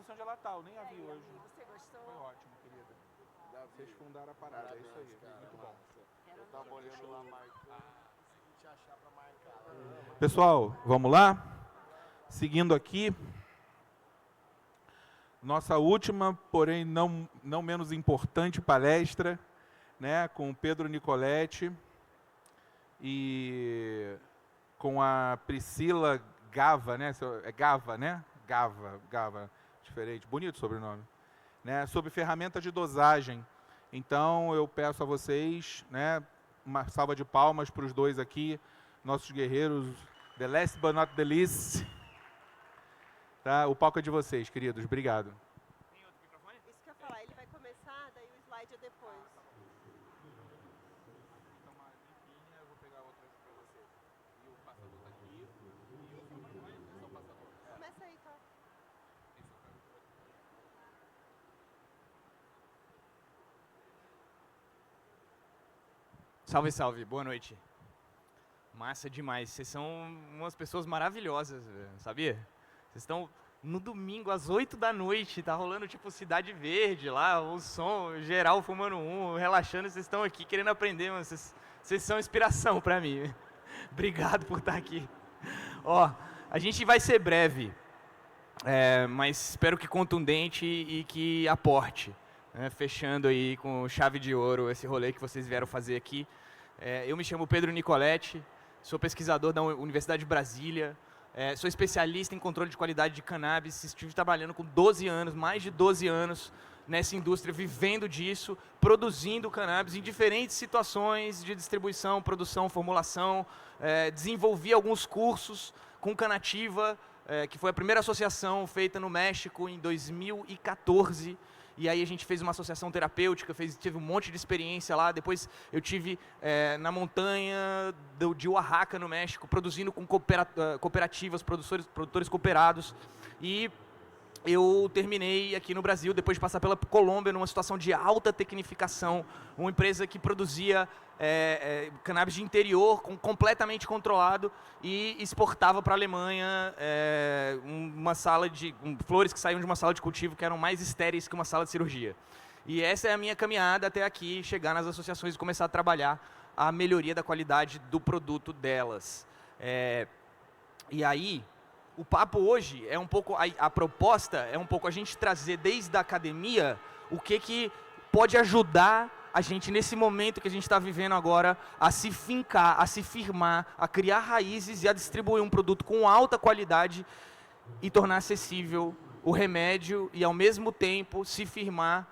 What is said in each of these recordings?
comissão de Latal, nem a vi hoje. Você gostou? Foi ótimo, querida. Vocês fundaram a parada, é isso aí. Muito bom. Eu Tava olhando lá, marcando, consegui te achar pra marcar. Pessoal, vamos lá? Seguindo aqui. Nossa última, porém não menos importante palestra, né, com o Pedro Nicoletti e com a Priscila Gava, né? É Gava, né? Gava, diferente, bonito o sobrenome, né? Sobre ferramenta de dosagem. Então eu peço a vocês, né, uma salva de palmas para os dois aqui, nossos guerreiros, the last but not the least. Tá? O palco é de vocês, queridos. Obrigado. Tem outro microfone? Isso que eu ia falar, ele vai começar, daí o slide é depois. Então, uma limpinha, eu vou pegar outra para você. E o passador tá aqui. E o microfone é só o passador. Começa aí, tá? Salve, salve. Boa noite. Massa demais. Vocês são umas pessoas maravilhosas, sabia? Vocês estão no domingo, às 8 da noite, tá rolando tipo Cidade Verde lá, o som geral fumando relaxando, vocês estão aqui querendo aprender, mano. Vocês são inspiração pra mim. Obrigado por estar aqui. Ó, a gente vai ser breve, mas espero que contundente e que aporte. Né? Fechando aí com chave de ouro esse rolê que vocês vieram fazer aqui. Eu me chamo Pedro Nicoletti, sou pesquisador da Universidade de Brasília, sou especialista em controle de qualidade de cannabis, estive trabalhando com 12 anos, mais de 12 anos nessa indústria, vivendo disso, produzindo cannabis em diferentes situações de distribuição, produção, formulação, desenvolvi alguns cursos com Canativa, que foi a primeira associação feita no México em 2014, e aí a gente fez uma associação terapêutica, tive um monte de experiência lá. Depois eu tive na montanha de Oaxaca, no México, produzindo com cooperativas, produtores cooperados. E eu terminei aqui no Brasil, depois de passar pela Colômbia, numa situação de alta tecnificação, uma empresa que produzia cannabis de interior, completamente controlado, e exportava para a Alemanha uma sala de flores que saíam de uma sala de cultivo que eram mais estéreis que uma sala de cirurgia. E essa é a minha caminhada até aqui, chegar nas associações e começar a trabalhar a melhoria da qualidade do produto delas. E aí, o papo hoje é um pouco, a proposta é um pouco a gente trazer desde a academia o que pode ajudar a gente nesse momento que a gente está vivendo agora a se fincar, a se firmar, a criar raízes e a distribuir um produto com alta qualidade e tornar acessível o remédio e ao mesmo tempo se firmar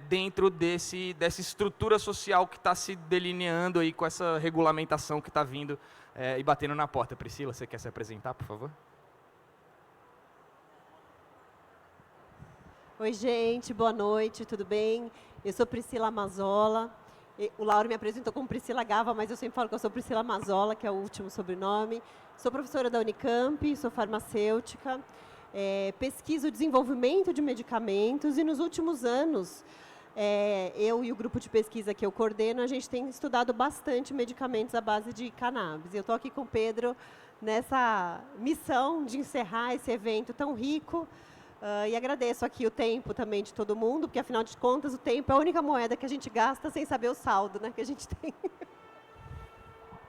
dentro dessa estrutura social que está se delineando aí com essa regulamentação que está vindo e batendo na porta. Priscila, você quer se apresentar, por favor? Oi, gente, boa noite, tudo bem? Eu sou Priscila Mazola. O Lauro me apresentou como Priscila Gava, mas eu sempre falo que eu sou Priscila Mazola, que é o último sobrenome. Sou professora da Unicamp, sou farmacêutica, pesquiso o desenvolvimento de medicamentos e nos últimos anos, eu e o grupo de pesquisa que eu coordeno, a gente tem estudado bastante medicamentos à base de cannabis. Eu estou aqui com o Pedro nessa missão de encerrar esse evento tão rico. E agradeço aqui o tempo também de todo mundo, porque, afinal de contas, o tempo é a única moeda que a gente gasta sem saber o saldo, né, que a gente tem.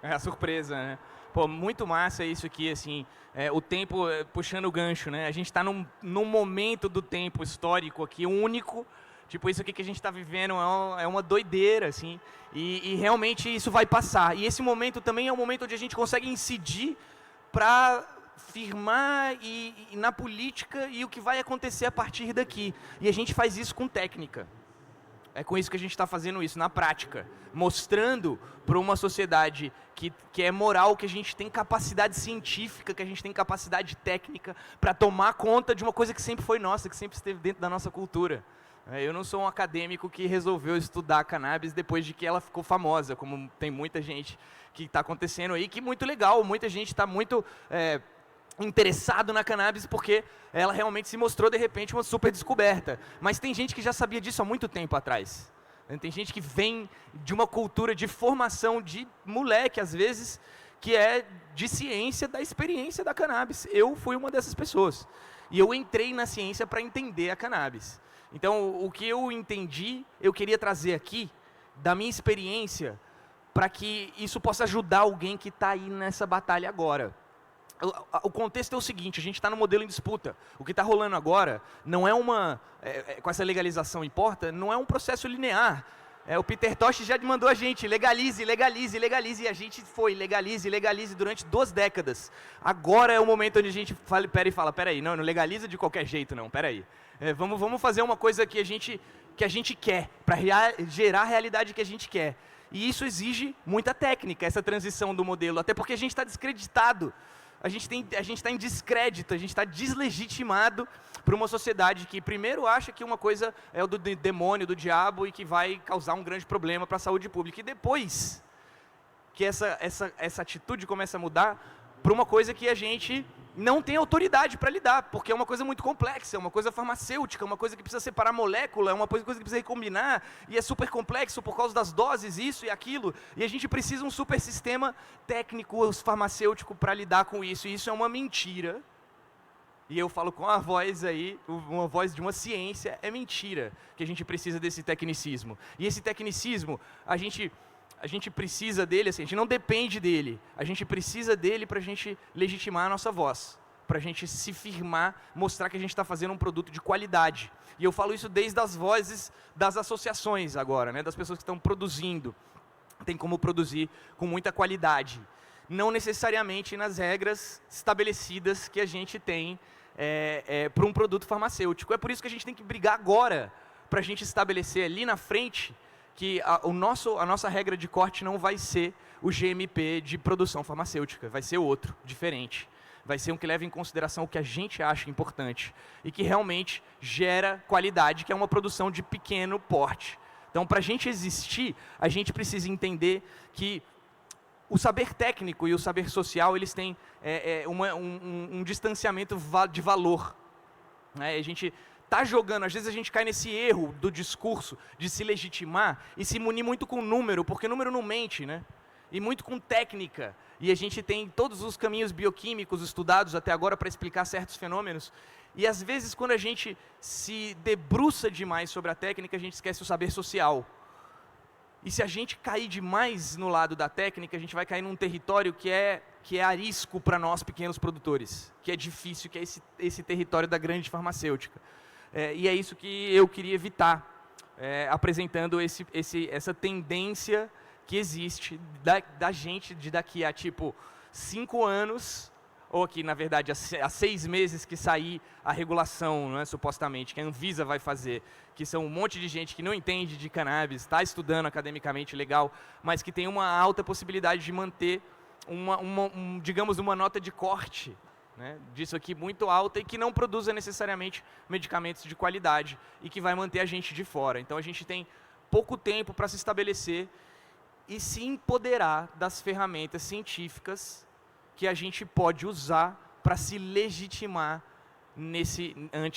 É a surpresa, né? Pô, muito massa isso aqui, assim, o tempo puxando o gancho, né? A gente está num momento do tempo histórico aqui, único. Tipo, isso aqui que a gente está vivendo é uma doideira, assim, e realmente isso vai passar. E esse momento também é um momento onde a gente consegue incidir para firmar e na política e o que vai acontecer a partir daqui. E a gente faz isso com técnica. É com isso que a gente está fazendo isso, na prática. Mostrando para uma sociedade que é moral, que a gente tem capacidade científica, que a gente tem capacidade técnica para tomar conta de uma coisa que sempre foi nossa, que sempre esteve dentro da nossa cultura. Eu não sou um acadêmico que resolveu estudar cannabis depois de que ela ficou famosa, como tem muita gente que está acontecendo aí, que muito legal, muita gente está muito interessado na cannabis porque ela realmente se mostrou, de repente, uma super descoberta. Mas tem gente que já sabia disso há muito tempo atrás. Tem gente que vem de uma cultura de formação de moleque, às vezes, que é de ciência da experiência da cannabis. Eu fui uma dessas pessoas. E eu entrei na ciência para entender a cannabis. Então, o que eu entendi, eu queria trazer aqui, da minha experiência, para que isso possa ajudar alguém que está aí nessa batalha agora. O contexto é o seguinte, a gente está no modelo em disputa. O que está rolando agora não é com essa legalização importa, não é um processo linear. O Peter Tosh já mandou a gente, legalize, legalize, legalize, e a gente foi, legalize, legalize durante 2 décadas. Agora é o momento onde a gente fala, peraí, não legaliza de qualquer jeito não, peraí. Vamos fazer uma coisa que a gente quer, para gerar a realidade que a gente quer. E isso exige muita técnica, essa transição do modelo, até porque a gente está descreditado. A gente está em descrédito, a gente está deslegitimado para uma sociedade que primeiro acha que uma coisa é o do demônio, do diabo e que vai causar um grande problema para a saúde pública. E depois que essa atitude começa a mudar para uma coisa que a gente não tem autoridade para lidar, porque é uma coisa muito complexa, é uma coisa farmacêutica, é uma coisa que precisa separar molécula, é uma coisa que precisa recombinar, e é super complexo por causa das doses, isso e aquilo, e a gente precisa um super sistema técnico, farmacêutico para lidar com isso, e isso é uma mentira. E eu falo com a voz aí, uma voz de uma ciência, é mentira que a gente precisa desse tecnicismo. E esse tecnicismo, a gente precisa dele, assim, a gente não depende dele, a gente precisa dele para a gente legitimar a nossa voz, para a gente se firmar, mostrar que a gente está fazendo um produto de qualidade. E eu falo isso desde as vozes das associações agora, né, das pessoas que estão produzindo, tem como produzir com muita qualidade. Não necessariamente nas regras estabelecidas que a gente tem para um produto farmacêutico. É por isso que a gente tem que brigar agora, para a gente estabelecer ali na frente que a nossa regra de corte não vai ser o GMP de produção farmacêutica, vai ser outro, diferente. Vai ser um que leva em consideração o que a gente acha importante e que realmente gera qualidade, que é uma produção de pequeno porte. Então, para a gente existir, a gente precisa entender que o saber técnico e o saber social, eles têm um distanciamento de valor. A gente está jogando, às vezes a gente cai nesse erro do discurso de se legitimar e se munir muito com número, porque número não mente, né? E muito com técnica. E a gente tem todos os caminhos bioquímicos estudados até agora para explicar certos fenômenos. E às vezes quando a gente se debruça demais sobre a técnica, a gente esquece o saber social. E se a gente cair demais no lado da técnica, a gente vai cair num território que é arisco para nós pequenos produtores, que é difícil, que é esse território da grande farmacêutica. E é isso que eu queria evitar, apresentando essa tendência que existe da gente de daqui a, 5 anos, ou que, na verdade, há 6 meses que sair a regulação, né, supostamente, que a Anvisa vai fazer, que são um monte de gente que não entende de cannabis, está estudando academicamente legal, mas que tem uma alta possibilidade de manter, digamos, uma nota de corte, né, disso aqui muito alta e que não produza necessariamente medicamentos de qualidade e que vai manter a gente de fora. Então a gente tem pouco tempo para se estabelecer e se empoderar das ferramentas científicas que a gente pode usar para se legitimar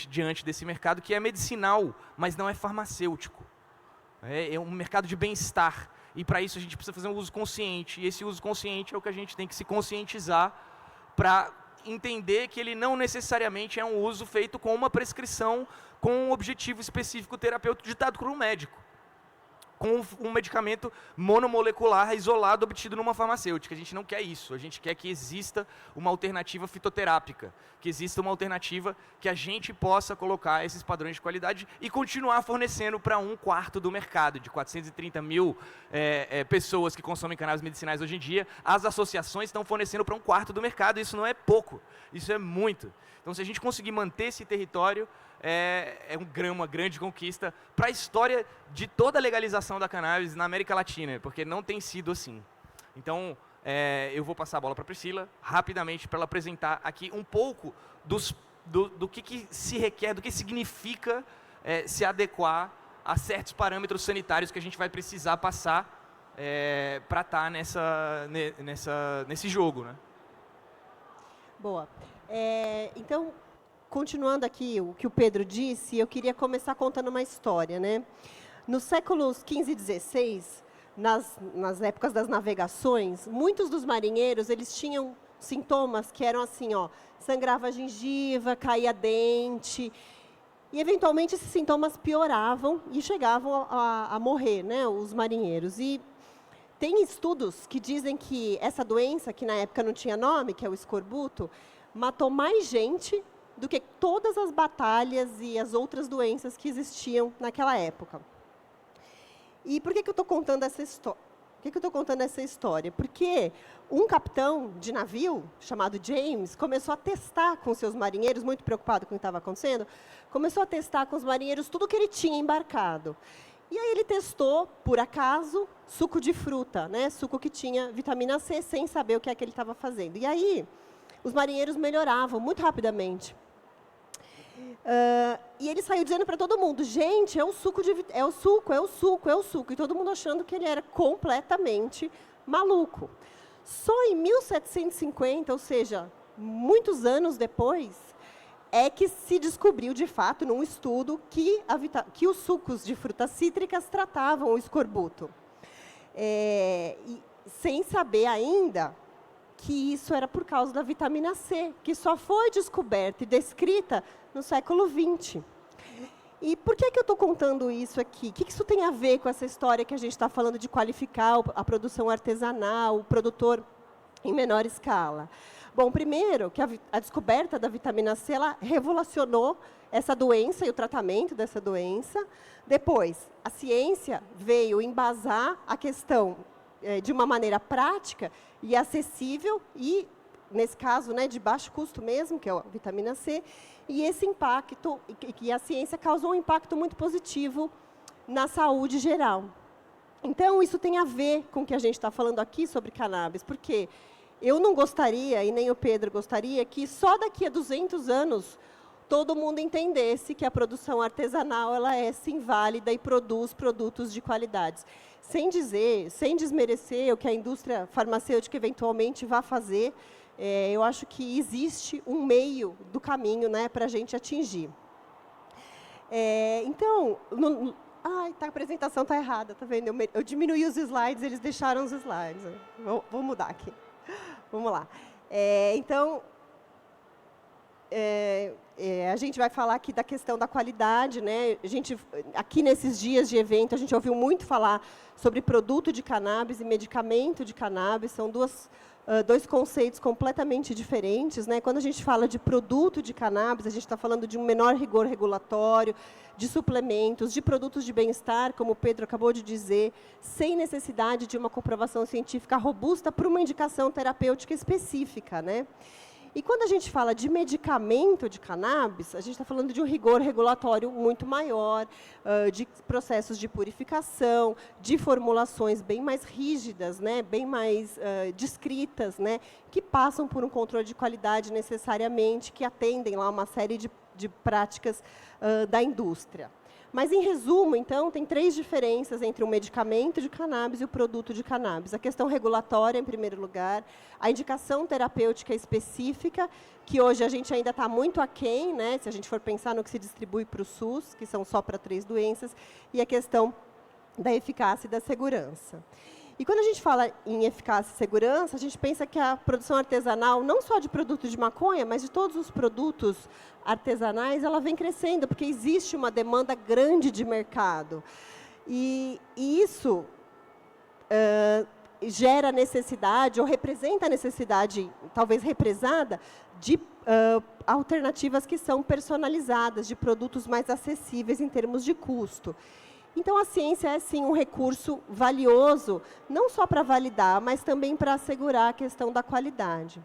diante desse mercado que é medicinal, mas não é farmacêutico. É um mercado de bem-estar e para isso a gente precisa fazer um uso consciente e esse uso consciente é o que a gente tem que se conscientizar para entender que ele não necessariamente é um uso feito com uma prescrição com um objetivo específico terapêutico ditado por um médico, com um medicamento monomolecular isolado obtido numa farmacêutica. A gente não quer isso, a gente quer que exista uma alternativa fitoterápica, que exista uma alternativa que a gente possa colocar esses padrões de qualidade e continuar fornecendo para 1/4 do mercado, de 430 mil pessoas que consomem cannabis medicinais hoje em dia, as associações estão fornecendo para 1/4 do mercado, isso não é pouco, isso é muito. Então se a gente conseguir manter esse território, uma grande conquista para a história de toda a legalização da cannabis na América Latina, porque não tem sido assim. Então, eu vou passar a bola para a Priscila, rapidamente, para ela apresentar aqui um pouco do que se requer, do que significa se adequar a certos parâmetros sanitários que a gente vai precisar passar para estar nesse jogo, né? Boa. Então, continuando aqui o que o Pedro disse, eu queria começar contando uma história, né? Nos séculos XV e XVI, nas épocas das navegações, muitos dos marinheiros, eles tinham sintomas que eram assim, ó, sangrava a gengiva, caía dente, e eventualmente esses sintomas pioravam e chegavam a morrer, né, os marinheiros. E tem estudos que dizem que essa doença, que na época não tinha nome, que é o escorbuto, matou mais gente do que todas as batalhas e as outras doenças que existiam naquela época. E por que eu estou contando essa história? Por que eu estou contando essa história? Porque um capitão de navio, chamado James, começou a testar com seus marinheiros, muito preocupado com o que estava acontecendo, começou a testar com os marinheiros tudo que ele tinha embarcado. E aí ele testou, por acaso, suco de fruta, né? Suco que tinha vitamina C, sem saber o que é que ele estava fazendo. E aí, os marinheiros melhoravam muito rapidamente. E ele saiu dizendo para todo mundo, gente, é o suco, é o suco, é o suco, é o suco. E todo mundo achando que ele era completamente maluco. Só em 1750, ou seja, muitos anos depois, é que se descobriu, de fato, num estudo, que os sucos de frutas cítricas tratavam o escorbuto. E sem saber ainda que isso era por causa da vitamina C, que só foi descoberta e descrita no século XX. E por que eu estou contando isso aqui? O que isso tem a ver com essa história que a gente está falando de qualificar a produção artesanal, o produtor em menor escala? Bom, primeiro, que a descoberta da vitamina C, ela revolucionou essa doença e o tratamento dessa doença. Depois, a ciência veio embasar a questão de uma maneira prática e acessível e, nesse caso, né, de baixo custo mesmo, que é a vitamina C, e esse impacto, que a ciência causou um impacto muito positivo na saúde geral. Então, isso tem a ver com o que a gente está falando aqui sobre cannabis, porque eu não gostaria, e nem o Pedro gostaria, que só daqui a 200 anos todo mundo entendesse que a produção artesanal ela é sim válida e produz produtos de qualidade. Sem dizer, sem desmerecer o que a indústria farmacêutica eventualmente vai fazer, eu acho que existe um meio do caminho, né, para a gente atingir. Então, a apresentação está errada, tá vendo? Eu diminuí os slides, eles deixaram os slides. Vou mudar aqui. Vamos lá. Então, a gente vai falar aqui da questão da qualidade, né? Aqui nesses dias de evento, a gente ouviu muito falar sobre produto de cannabis e medicamento de cannabis, são dois conceitos completamente diferentes, né? Quando a gente fala de produto de cannabis, a gente está falando de um menor rigor regulatório, de suplementos, de produtos de bem-estar, como o Pedro acabou de dizer, sem necessidade de uma comprovação científica robusta para uma indicação terapêutica específica, né? E quando a gente fala de medicamento de cannabis, a gente está falando de um rigor regulatório muito maior, de processos de purificação, de formulações bem mais rígidas, né, bem mais descritas, né, que passam por um controle de qualidade necessariamente, que atendem lá uma série de práticas da indústria. Mas, em resumo, então, tem 3 diferenças entre o medicamento de cannabis e o produto de cannabis. A questão regulatória, em primeiro lugar, a indicação terapêutica específica, que hoje a gente ainda está muito aquém, né, se a gente for pensar no que se distribui para o SUS, que são só para 3 doenças, e a questão da eficácia e da segurança. E quando a gente fala em eficácia e segurança, a gente pensa que a produção artesanal, não só de produtos de maconha, mas de todos os produtos artesanais, ela vem crescendo, porque existe uma demanda grande de mercado. E isso gera necessidade, ou representa a necessidade, talvez represada, de alternativas que são personalizadas, de produtos mais acessíveis em termos de custo. Então, a ciência é, sim, um recurso valioso, não só para validar, mas também para assegurar a questão da qualidade.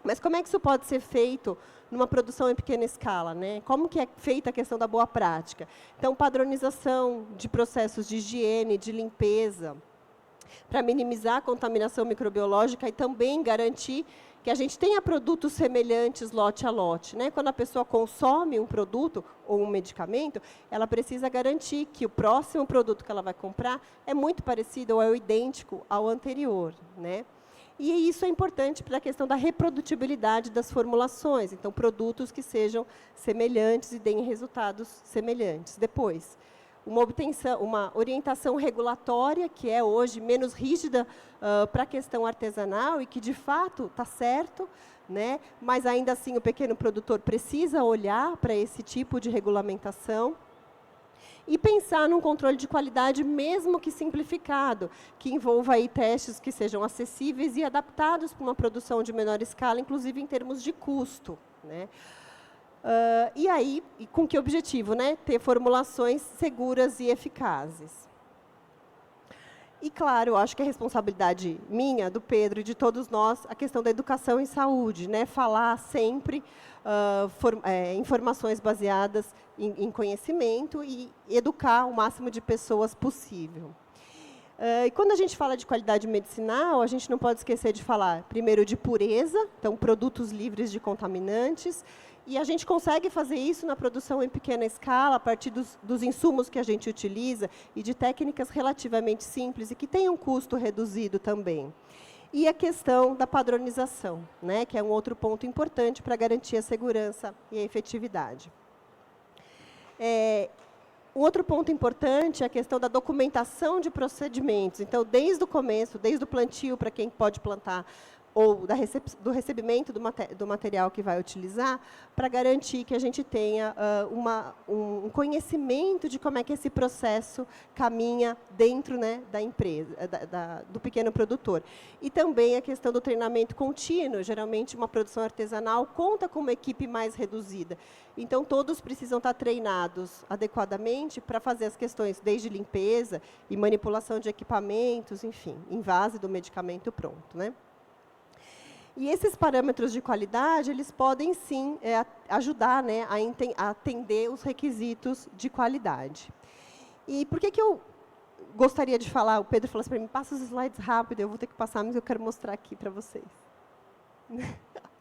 Mas como é que isso pode ser feito numa produção em pequena escala, né? Como que é feita a questão da boa prática? Então, padronização de processos de higiene, de limpeza, para minimizar a contaminação microbiológica e também garantir que a gente tenha produtos semelhantes lote a lote, né? Quando a pessoa consome um produto ou um medicamento, ela precisa garantir que o próximo produto que ela vai comprar é muito parecido ou é idêntico ao anterior, né? E isso é importante para a questão da reprodutibilidade das formulações. Então, produtos que sejam semelhantes e deem resultados semelhantes. Depois, uma orientação regulatória, que é hoje menos rígida para a questão artesanal e que, de fato, está certo, né? Mas, ainda assim, o pequeno produtor precisa olhar para esse tipo de regulamentação e pensar num controle de qualidade, mesmo que simplificado, que envolva aí testes que sejam acessíveis e adaptados para uma produção de menor escala, inclusive em termos de custo, né? E aí, com que objetivo, né? Ter formulações seguras e eficazes. E, claro, eu acho que é responsabilidade minha, do Pedro e de todos nós, a questão da educação em saúde, né? Falar sempre informações baseadas em conhecimento e educar o máximo de pessoas possível. E quando a gente fala de qualidade medicinal, a gente não pode esquecer de falar, primeiro, de pureza, então, produtos livres de contaminantes, e a gente consegue fazer isso na produção em pequena escala, a partir dos insumos que a gente utiliza e de técnicas relativamente simples e que têm um custo reduzido também. E a questão da padronização, né, que é um outro ponto importante para garantir a segurança e a efetividade. Um outro ponto importante é a questão da documentação de procedimentos. Então, desde o começo, desde o plantio, para quem pode plantar, ou do recebimento do material que vai utilizar, para garantir que a gente tenha um conhecimento de como é que esse processo caminha dentro, né, da empresa, do pequeno produtor. E também a questão do treinamento contínuo. Geralmente, uma produção artesanal conta com uma equipe mais reduzida. Então, todos precisam estar treinados adequadamente para fazer as questões desde limpeza e manipulação de equipamentos, enfim, invase do medicamento pronto, né? E esses parâmetros de qualidade, eles podem, sim, ajudar, né, a atender os requisitos de qualidade. E por que eu gostaria de falar? O Pedro falou assim para mim, passa os slides rápido, eu vou ter que passar, mas eu quero mostrar aqui para vocês.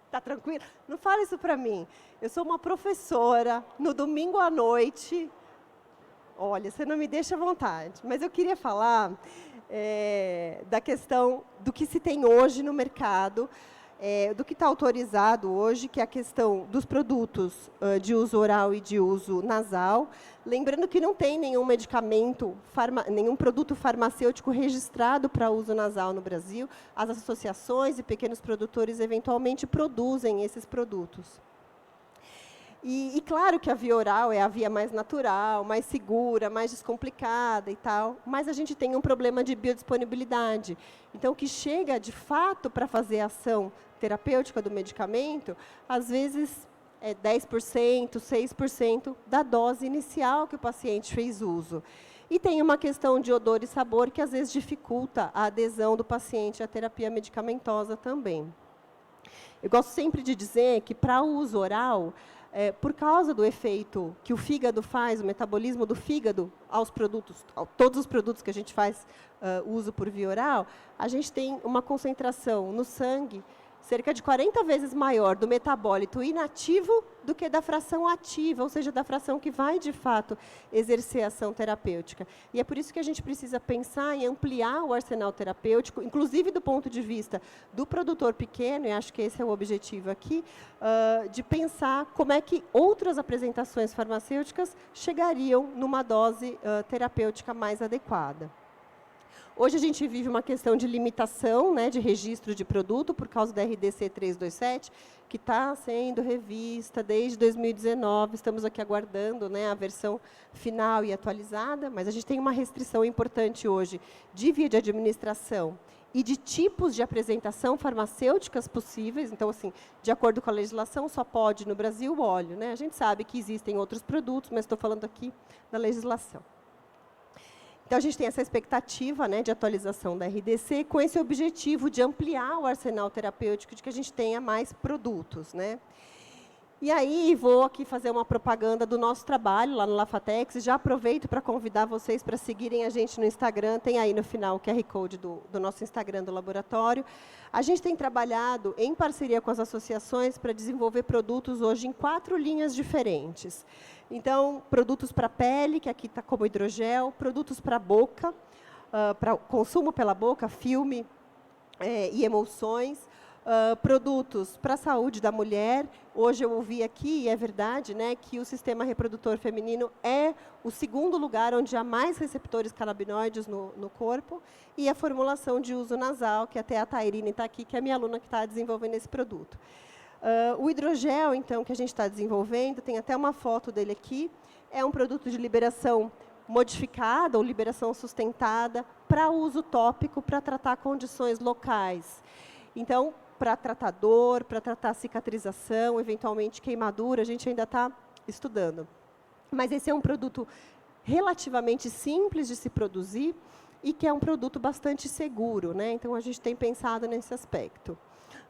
Está tranquilo? Não fala isso para mim. Eu sou uma professora, no domingo à noite. Olha, você não me deixa à vontade. Mas eu queria falar da questão do que se tem hoje no mercado, do que está autorizado hoje, que é a questão dos produtos de uso oral e de uso nasal. Lembrando que não tem nenhum medicamento, nenhum produto farmacêutico registrado para uso nasal no Brasil. As associações e pequenos produtores, eventualmente, produzem esses produtos. E claro que a via oral é a via mais natural, mais segura, mais descomplicada e tal, mas a gente tem um problema de biodisponibilidade. Então, o que chega, de fato, para fazer a ação terapêutica do medicamento, às vezes é 10%, 6% da dose inicial que o paciente fez uso. E tem uma questão de odor e sabor que, às vezes, dificulta a adesão do paciente à terapia medicamentosa também. Eu gosto sempre de dizer que, para o uso oral, por causa do efeito que o fígado faz, o metabolismo do fígado aos produtos, todos os produtos que a gente faz uso por via oral, a gente tem uma concentração no sangue cerca de 40 vezes maior do metabólito inativo do que da fração ativa, ou seja, da fração que vai, de fato, exercer ação terapêutica. E é por isso que a gente precisa pensar em ampliar o arsenal terapêutico, inclusive do ponto de vista do produtor pequeno, e acho que esse é o objetivo aqui, de pensar como é que outras apresentações farmacêuticas chegariam numa dose terapêutica mais adequada. Hoje a gente vive uma questão de limitação, né, de registro de produto por causa da RDC 327, que está sendo revista desde 2019. Estamos aqui aguardando, né, a versão final e atualizada, mas a gente tem uma restrição importante hoje de via de administração e de tipos de apresentação farmacêuticas possíveis. Então, assim, de acordo com a legislação, só pode no Brasil o óleo, né? A gente sabe que existem outros produtos, mas estou falando aqui da legislação. Então, a gente tem essa expectativa, né, de atualização da RDC, com esse objetivo de ampliar o arsenal terapêutico, de que a gente tenha mais produtos, né? E aí, vou aqui fazer uma propaganda do nosso trabalho lá no Lafatex. Já aproveito para convidar vocês para seguirem a gente no Instagram. Tem aí no final o QR Code do nosso Instagram do laboratório. A gente tem trabalhado em parceria com as associações para desenvolver produtos hoje em 4 linhas diferentes. Então, produtos para pele, que aqui está como hidrogel, produtos para boca, para consumo pela boca, filme e emulsões, Produtos para a saúde da mulher. Hoje eu ouvi aqui, e é verdade, né, que o sistema reprodutor feminino é o segundo lugar onde há mais receptores canabinoides no corpo, e a formulação de uso nasal, que até a Tairine está aqui, que é a minha aluna que está desenvolvendo esse produto. O hidrogel, então, que a gente está desenvolvendo, tem até uma foto dele aqui, é um produto de liberação modificada ou liberação sustentada para uso tópico, para tratar condições locais. Então, para tratar dor, para tratar cicatrização, eventualmente queimadura, a gente ainda está estudando. Mas esse é um produto relativamente simples de se produzir e que é um produto bastante seguro, né? Então, a gente tem pensado nesse aspecto.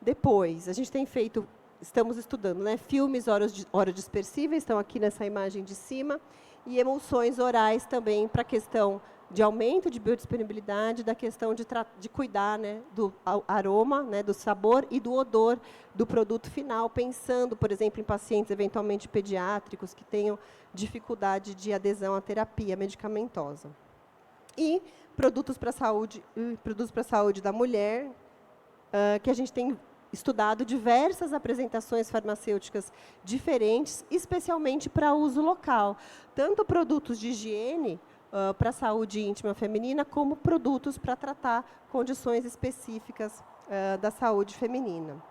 Depois, a gente tem feito, estamos estudando, né, filmes orodispersíveis, estão aqui nessa imagem de cima, e emulsões orais também para a questão de aumento de biodisponibilidade, da questão de cuidar, né, do aroma, né, do sabor e do odor do produto final, pensando, por exemplo, em pacientes eventualmente pediátricos que tenham dificuldade de adesão à terapia medicamentosa. E produtos para a saúde da mulher, que a gente tem estudado diversas apresentações farmacêuticas diferentes, especialmente para uso local. Tanto produtos de higiene para a saúde íntima feminina, como produtos para tratar condições específicas da saúde feminina.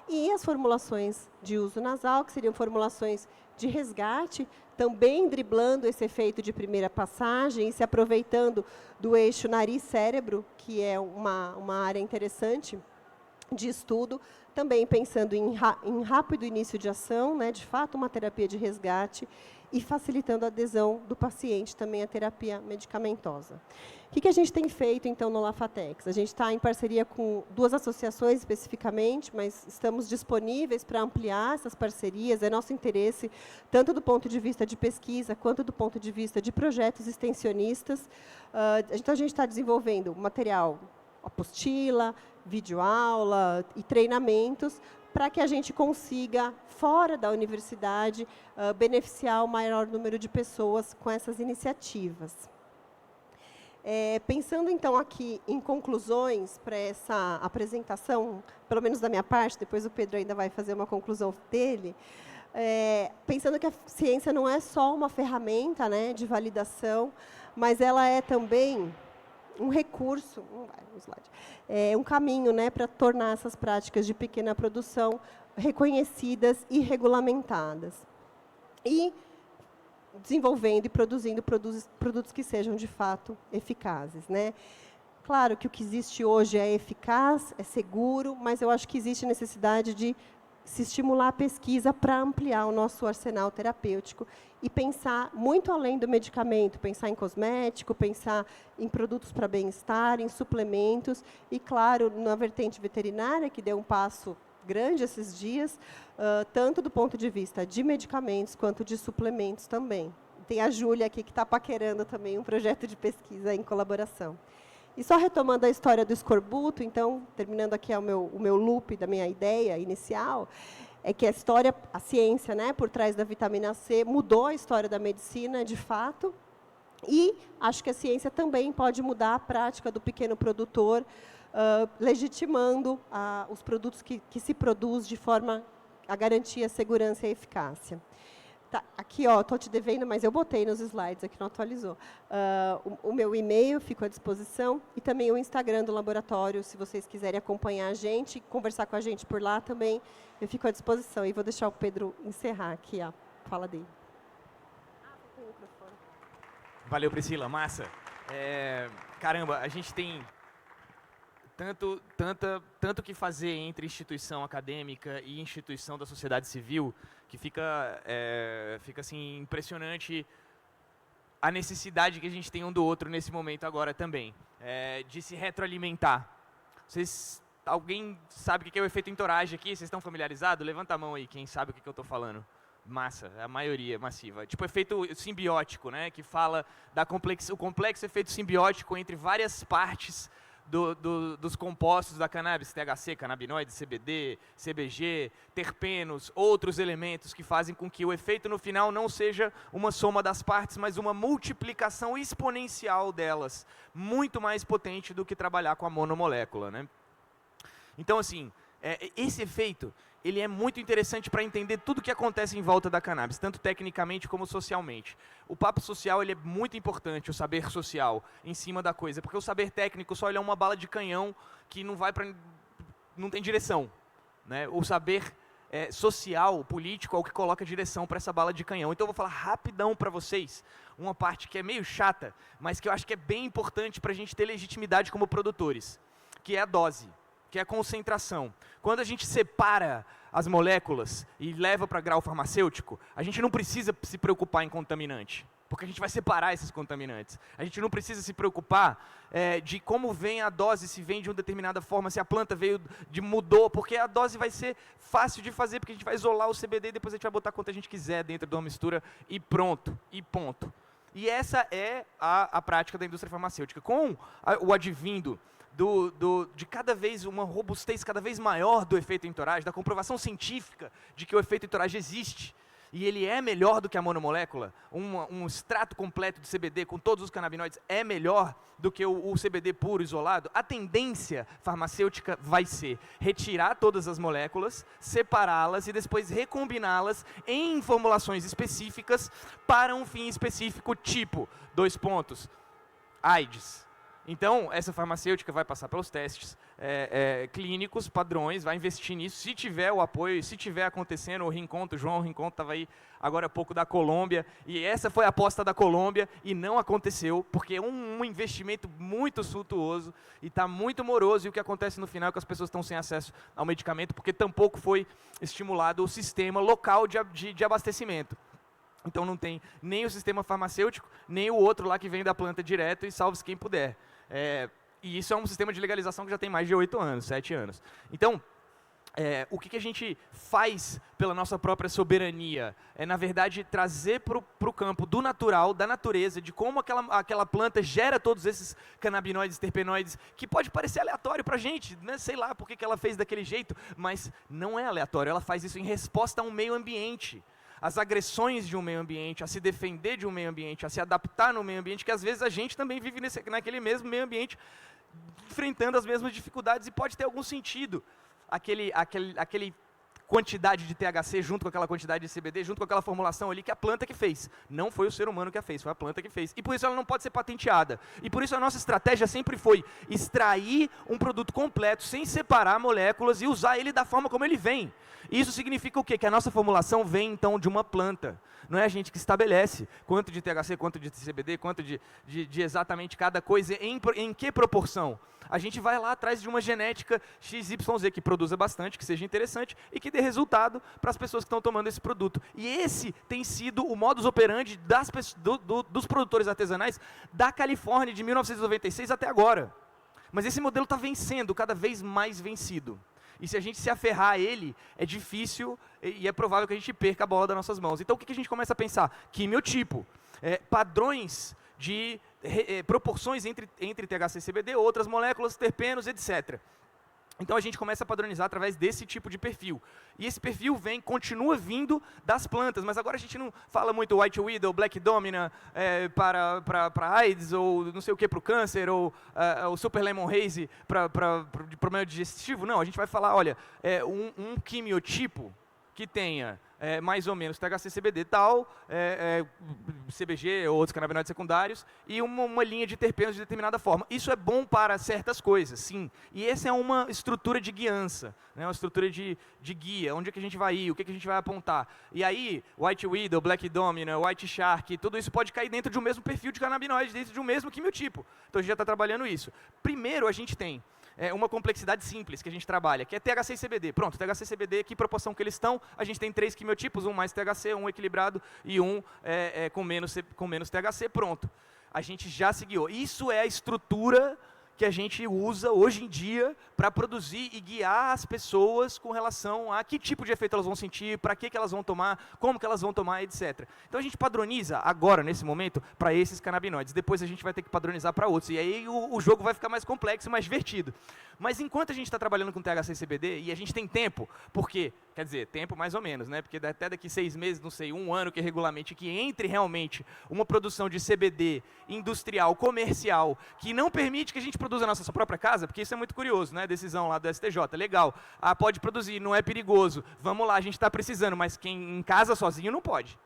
E as formulações de uso nasal, que seriam formulações de resgate, também driblando esse efeito de primeira passagem e se aproveitando do eixo nariz-cérebro, que é uma área interessante de estudo, também pensando em rápido início de ação, né, de fato, uma terapia de resgate, e facilitando a adesão do paciente também à terapia medicamentosa. O que a gente tem feito, então, no Lafatex? A gente está em parceria com 2 associações, especificamente, mas estamos disponíveis para ampliar essas parcerias, é nosso interesse, tanto do ponto de vista de pesquisa, quanto do ponto de vista de projetos extensionistas. Então, a gente está desenvolvendo material, apostila, videoaula e treinamentos, para que a gente consiga, fora da universidade, beneficiar o maior número de pessoas com essas iniciativas. Pensando, então, aqui em conclusões para essa apresentação, pelo menos da minha parte, depois o Pedro ainda vai fazer uma conclusão dele, pensando que a ciência não é só uma ferramenta, né, de validação, mas ela é também um recurso, um caminho, né, para tornar essas práticas de pequena produção reconhecidas e regulamentadas. E desenvolvendo e produzindo produtos que sejam, de fato, eficazes, né? Claro que o que existe hoje é eficaz, é seguro, mas eu acho que existe necessidade de se estimular a pesquisa para ampliar o nosso arsenal terapêutico e pensar muito além do medicamento, pensar em cosmético, pensar em produtos para bem-estar, em suplementos e, claro, na vertente veterinária, que deu um passo grande esses dias, tanto do ponto de vista de medicamentos quanto de suplementos também. Tem a Júlia aqui que está paquerando também um projeto de pesquisa em colaboração. E só retomando a história do escorbuto, então, terminando aqui o meu loop da minha ideia inicial, é que a ciência, né, por trás da vitamina C mudou a história da medicina, de fato, e acho que a ciência também pode mudar a prática do pequeno produtor, legitimando os produtos que se produz de forma a garantir a segurança e a eficácia. Tá, aqui, estou te devendo, mas eu botei nos slides, aqui não atualizou. O meu e-mail fica à disposição e também o Instagram do laboratório, se vocês quiserem acompanhar a gente, conversar com a gente por lá também, eu fico à disposição. E vou deixar o Pedro encerrar aqui a fala dele. Tem o microfone. Valeu, Priscila, massa. Caramba, a gente tem tanto que fazer entre instituição acadêmica e instituição da sociedade civil, que fica assim, impressionante a necessidade que a gente tem um do outro nesse momento agora também, de se retroalimentar. Alguém sabe o que é o efeito entourage aqui? Vocês estão familiarizados? Levanta a mão aí, quem sabe o que eu estou falando. Massa, a maioria massiva. Tipo efeito simbiótico, né? Que fala o complexo efeito simbiótico entre várias partes dos compostos da cannabis, THC, canabinoides, CBD, CBG, terpenos, outros elementos que fazem com que o efeito no final não seja uma soma das partes, mas uma multiplicação exponencial delas, muito mais potente do que trabalhar com a monomolécula, né? Então, assim, esse efeito, ele é muito interessante para entender tudo o que acontece em volta da cannabis, tanto tecnicamente como socialmente. O papo social ele é muito importante, o saber social, em cima da coisa, porque o saber técnico só ele é uma bala de canhão que não tem direção. Né? O saber social, político, é o que coloca direção para essa bala de canhão. Então eu vou falar rapidão para vocês, uma parte que é meio chata, mas que eu acho que é bem importante para a gente ter legitimidade como produtores, que é a dose, que é a concentração. Quando a gente separa as moléculas e leva para grau farmacêutico, a gente não precisa se preocupar em contaminante, porque a gente vai separar esses contaminantes. A gente não precisa se preocupar de como vem a dose, se vem de uma determinada forma, se a planta mudou, porque a dose vai ser fácil de fazer, porque a gente vai isolar o CBD e depois a gente vai botar quanto a gente quiser dentro de uma mistura e pronto, e ponto. E essa é a prática da indústria farmacêutica. Com o advindo de cada vez uma robustez cada vez maior do efeito entourage, da comprovação científica de que o efeito entourage existe, e ele é melhor do que a monomolécula, um extrato completo de CBD com todos os canabinoides é melhor do que o CBD puro, isolado, a tendência farmacêutica vai ser retirar todas as moléculas, separá-las e depois recombiná-las em formulações específicas para um fim específico, tipo, AIDS. Então, essa farmacêutica vai passar pelos testes clínicos, padrões, vai investir nisso, se tiver o apoio, se tiver acontecendo, o João Rincon estava aí agora há pouco da Colômbia, e essa foi a aposta da Colômbia, e não aconteceu, porque é um investimento muito suntuoso, e está muito moroso, e o que acontece no final é que as pessoas estão sem acesso ao medicamento, porque tampouco foi estimulado o sistema local de abastecimento. Então não tem nem o sistema farmacêutico, nem o outro lá que vem da planta direto, e salve-se quem puder. E isso é um sistema de legalização que já tem mais de 8 anos, 7 anos. Então, o que a gente faz pela nossa própria soberania é, na verdade, trazer para o campo do natural, da natureza, de como aquela planta gera todos esses canabinoides, terpenoides, que pode parecer aleatório para a gente, né? Sei lá por que ela fez daquele jeito, mas não é aleatório, ela faz isso em resposta a um meio ambiente. As agressões de um meio ambiente, a se defender de um meio ambiente, a se adaptar no meio ambiente, que às vezes a gente também vive naquele mesmo meio ambiente, enfrentando as mesmas dificuldades, e pode ter algum sentido aquele quantidade de THC junto com aquela quantidade de CBD, junto com aquela formulação ali que a planta que fez. Não foi o ser humano que a fez, foi a planta que fez. E por isso ela não pode ser patenteada. E por isso a nossa estratégia sempre foi extrair um produto completo, sem separar moléculas e usar ele da forma como ele vem. Isso significa o quê? Que a nossa formulação vem, então, de uma planta. Não é a gente que estabelece quanto de THC, quanto de CBD, quanto de exatamente cada coisa, em que proporção. A gente vai lá atrás de uma genética XYZ que produza bastante, que seja interessante e que dê resultado para as pessoas que estão tomando esse produto. E esse tem sido o modus operandi dos produtores artesanais da Califórnia de 1996 até agora. Mas esse modelo está vencendo, cada vez mais vencido. E se a gente se aferrar a ele, é difícil e é provável que a gente perca a bola das nossas mãos. Então o que a gente começa a pensar? Quimiotipo, padrões de proporções entre THC e CBD, outras moléculas, terpenos, etc. Então a gente começa a padronizar através desse tipo de perfil. E esse perfil continua vindo das plantas, mas agora a gente não fala muito White Widow, Black Domina para AIDS, ou não sei o que para o câncer, ou o Super Lemon Haze para problema digestivo. Não, a gente vai falar, olha, um quimiotipo que tenha mais ou menos THC, CBD tal, CBG ou outros canabinoides secundários, e uma linha de terpenos de determinada forma. Isso é bom para certas coisas, sim. E essa é uma estrutura de guiança, né? Uma estrutura de guia, onde é que a gente vai ir, o que a gente vai apontar. E aí, White Widow, Black Domina, White Shark, tudo isso pode cair dentro de um mesmo perfil de canabinoide, dentro de um mesmo quimiotipo. Então a gente já está trabalhando isso. Primeiro a gente tem uma complexidade simples que a gente trabalha, que é THC e CBD. Pronto, THC e CBD, que proporção que eles estão? A gente tem 3 quimiotipos, um mais THC, um equilibrado e um com menos THC, pronto. A gente já seguiu. Isso é a estrutura que a gente usa hoje em dia para produzir e guiar as pessoas com relação a que tipo de efeito elas vão sentir, para que elas vão tomar, como que elas vão tomar, etc. Então a gente padroniza agora, nesse momento, para esses canabinoides. Depois a gente vai ter que padronizar para outros. E aí o jogo vai ficar mais complexo, mais divertido. Mas enquanto a gente está trabalhando com THC e CBD, e a gente tem tempo, porque Quer dizer, tempo mais ou menos, né? Porque até daqui 6 meses, não sei, 1 ano que regulamente, que entre realmente uma produção de CBD industrial, comercial, que não permite que a gente produza na nossa própria casa, porque isso é muito curioso, né? Decisão lá do STJ, legal. Ah, pode produzir, não é perigoso. Vamos lá, a gente está precisando, mas quem em casa sozinho não pode.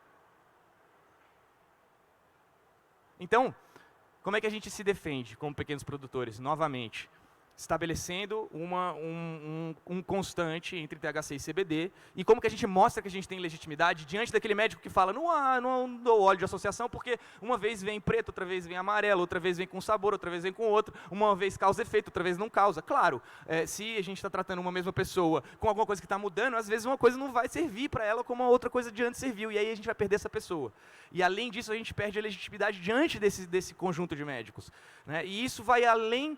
Então, como é que a gente se defende como pequenos produtores? Novamente, estabelecendo um constante entre THC e CBD, e como que a gente mostra que a gente tem legitimidade diante daquele médico que fala, não dou óleo de associação, porque uma vez vem preto, outra vez vem amarelo, outra vez vem com sabor, outra vez vem com outro, uma vez causa efeito, outra vez não causa. Claro, se a gente está tratando uma mesma pessoa com alguma coisa que está mudando, às vezes uma coisa não vai servir para ela como a outra coisa de antes serviu, e aí a gente vai perder essa pessoa. E além disso, a gente perde a legitimidade diante desse conjunto de médicos, né? E isso vai além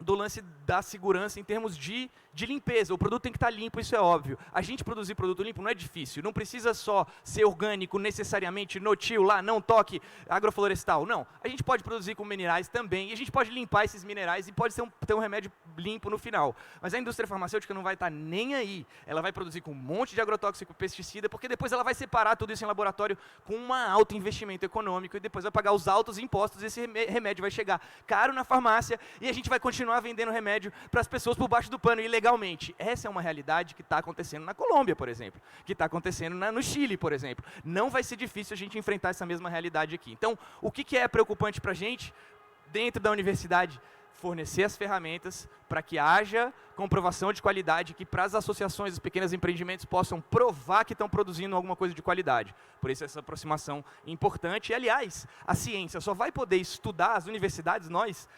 do lance da segurança em termos de limpeza. O produto tem que estar limpo, isso é óbvio. A gente produzir produto limpo não é difícil, não precisa só ser orgânico, necessariamente, no-till lá, não toque, agroflorestal, não. A gente pode produzir com minerais também, e a gente pode limpar esses minerais e pode ter um remédio limpo no final. Mas a indústria farmacêutica não vai estar nem aí. Ela vai produzir com um monte de agrotóxico e pesticida, porque depois ela vai separar tudo isso em laboratório com um alto investimento econômico, e depois vai pagar os altos impostos, e esse remédio vai chegar caro na farmácia, e a gente vai continuar vendendo remédio para as pessoas por baixo do pano, ilegalmente. Essa é uma realidade que está acontecendo na Colômbia, por exemplo, que está acontecendo no Chile, por exemplo. Não vai ser difícil a gente enfrentar essa mesma realidade aqui. Então, o que é preocupante para a gente, dentro da universidade? Fornecer as ferramentas para que haja comprovação de qualidade, que para as associações, os pequenos empreendimentos possam provar que estão produzindo alguma coisa de qualidade. Por isso essa aproximação importante. E, aliás, a ciência só vai poder estudar, as universidades, nós,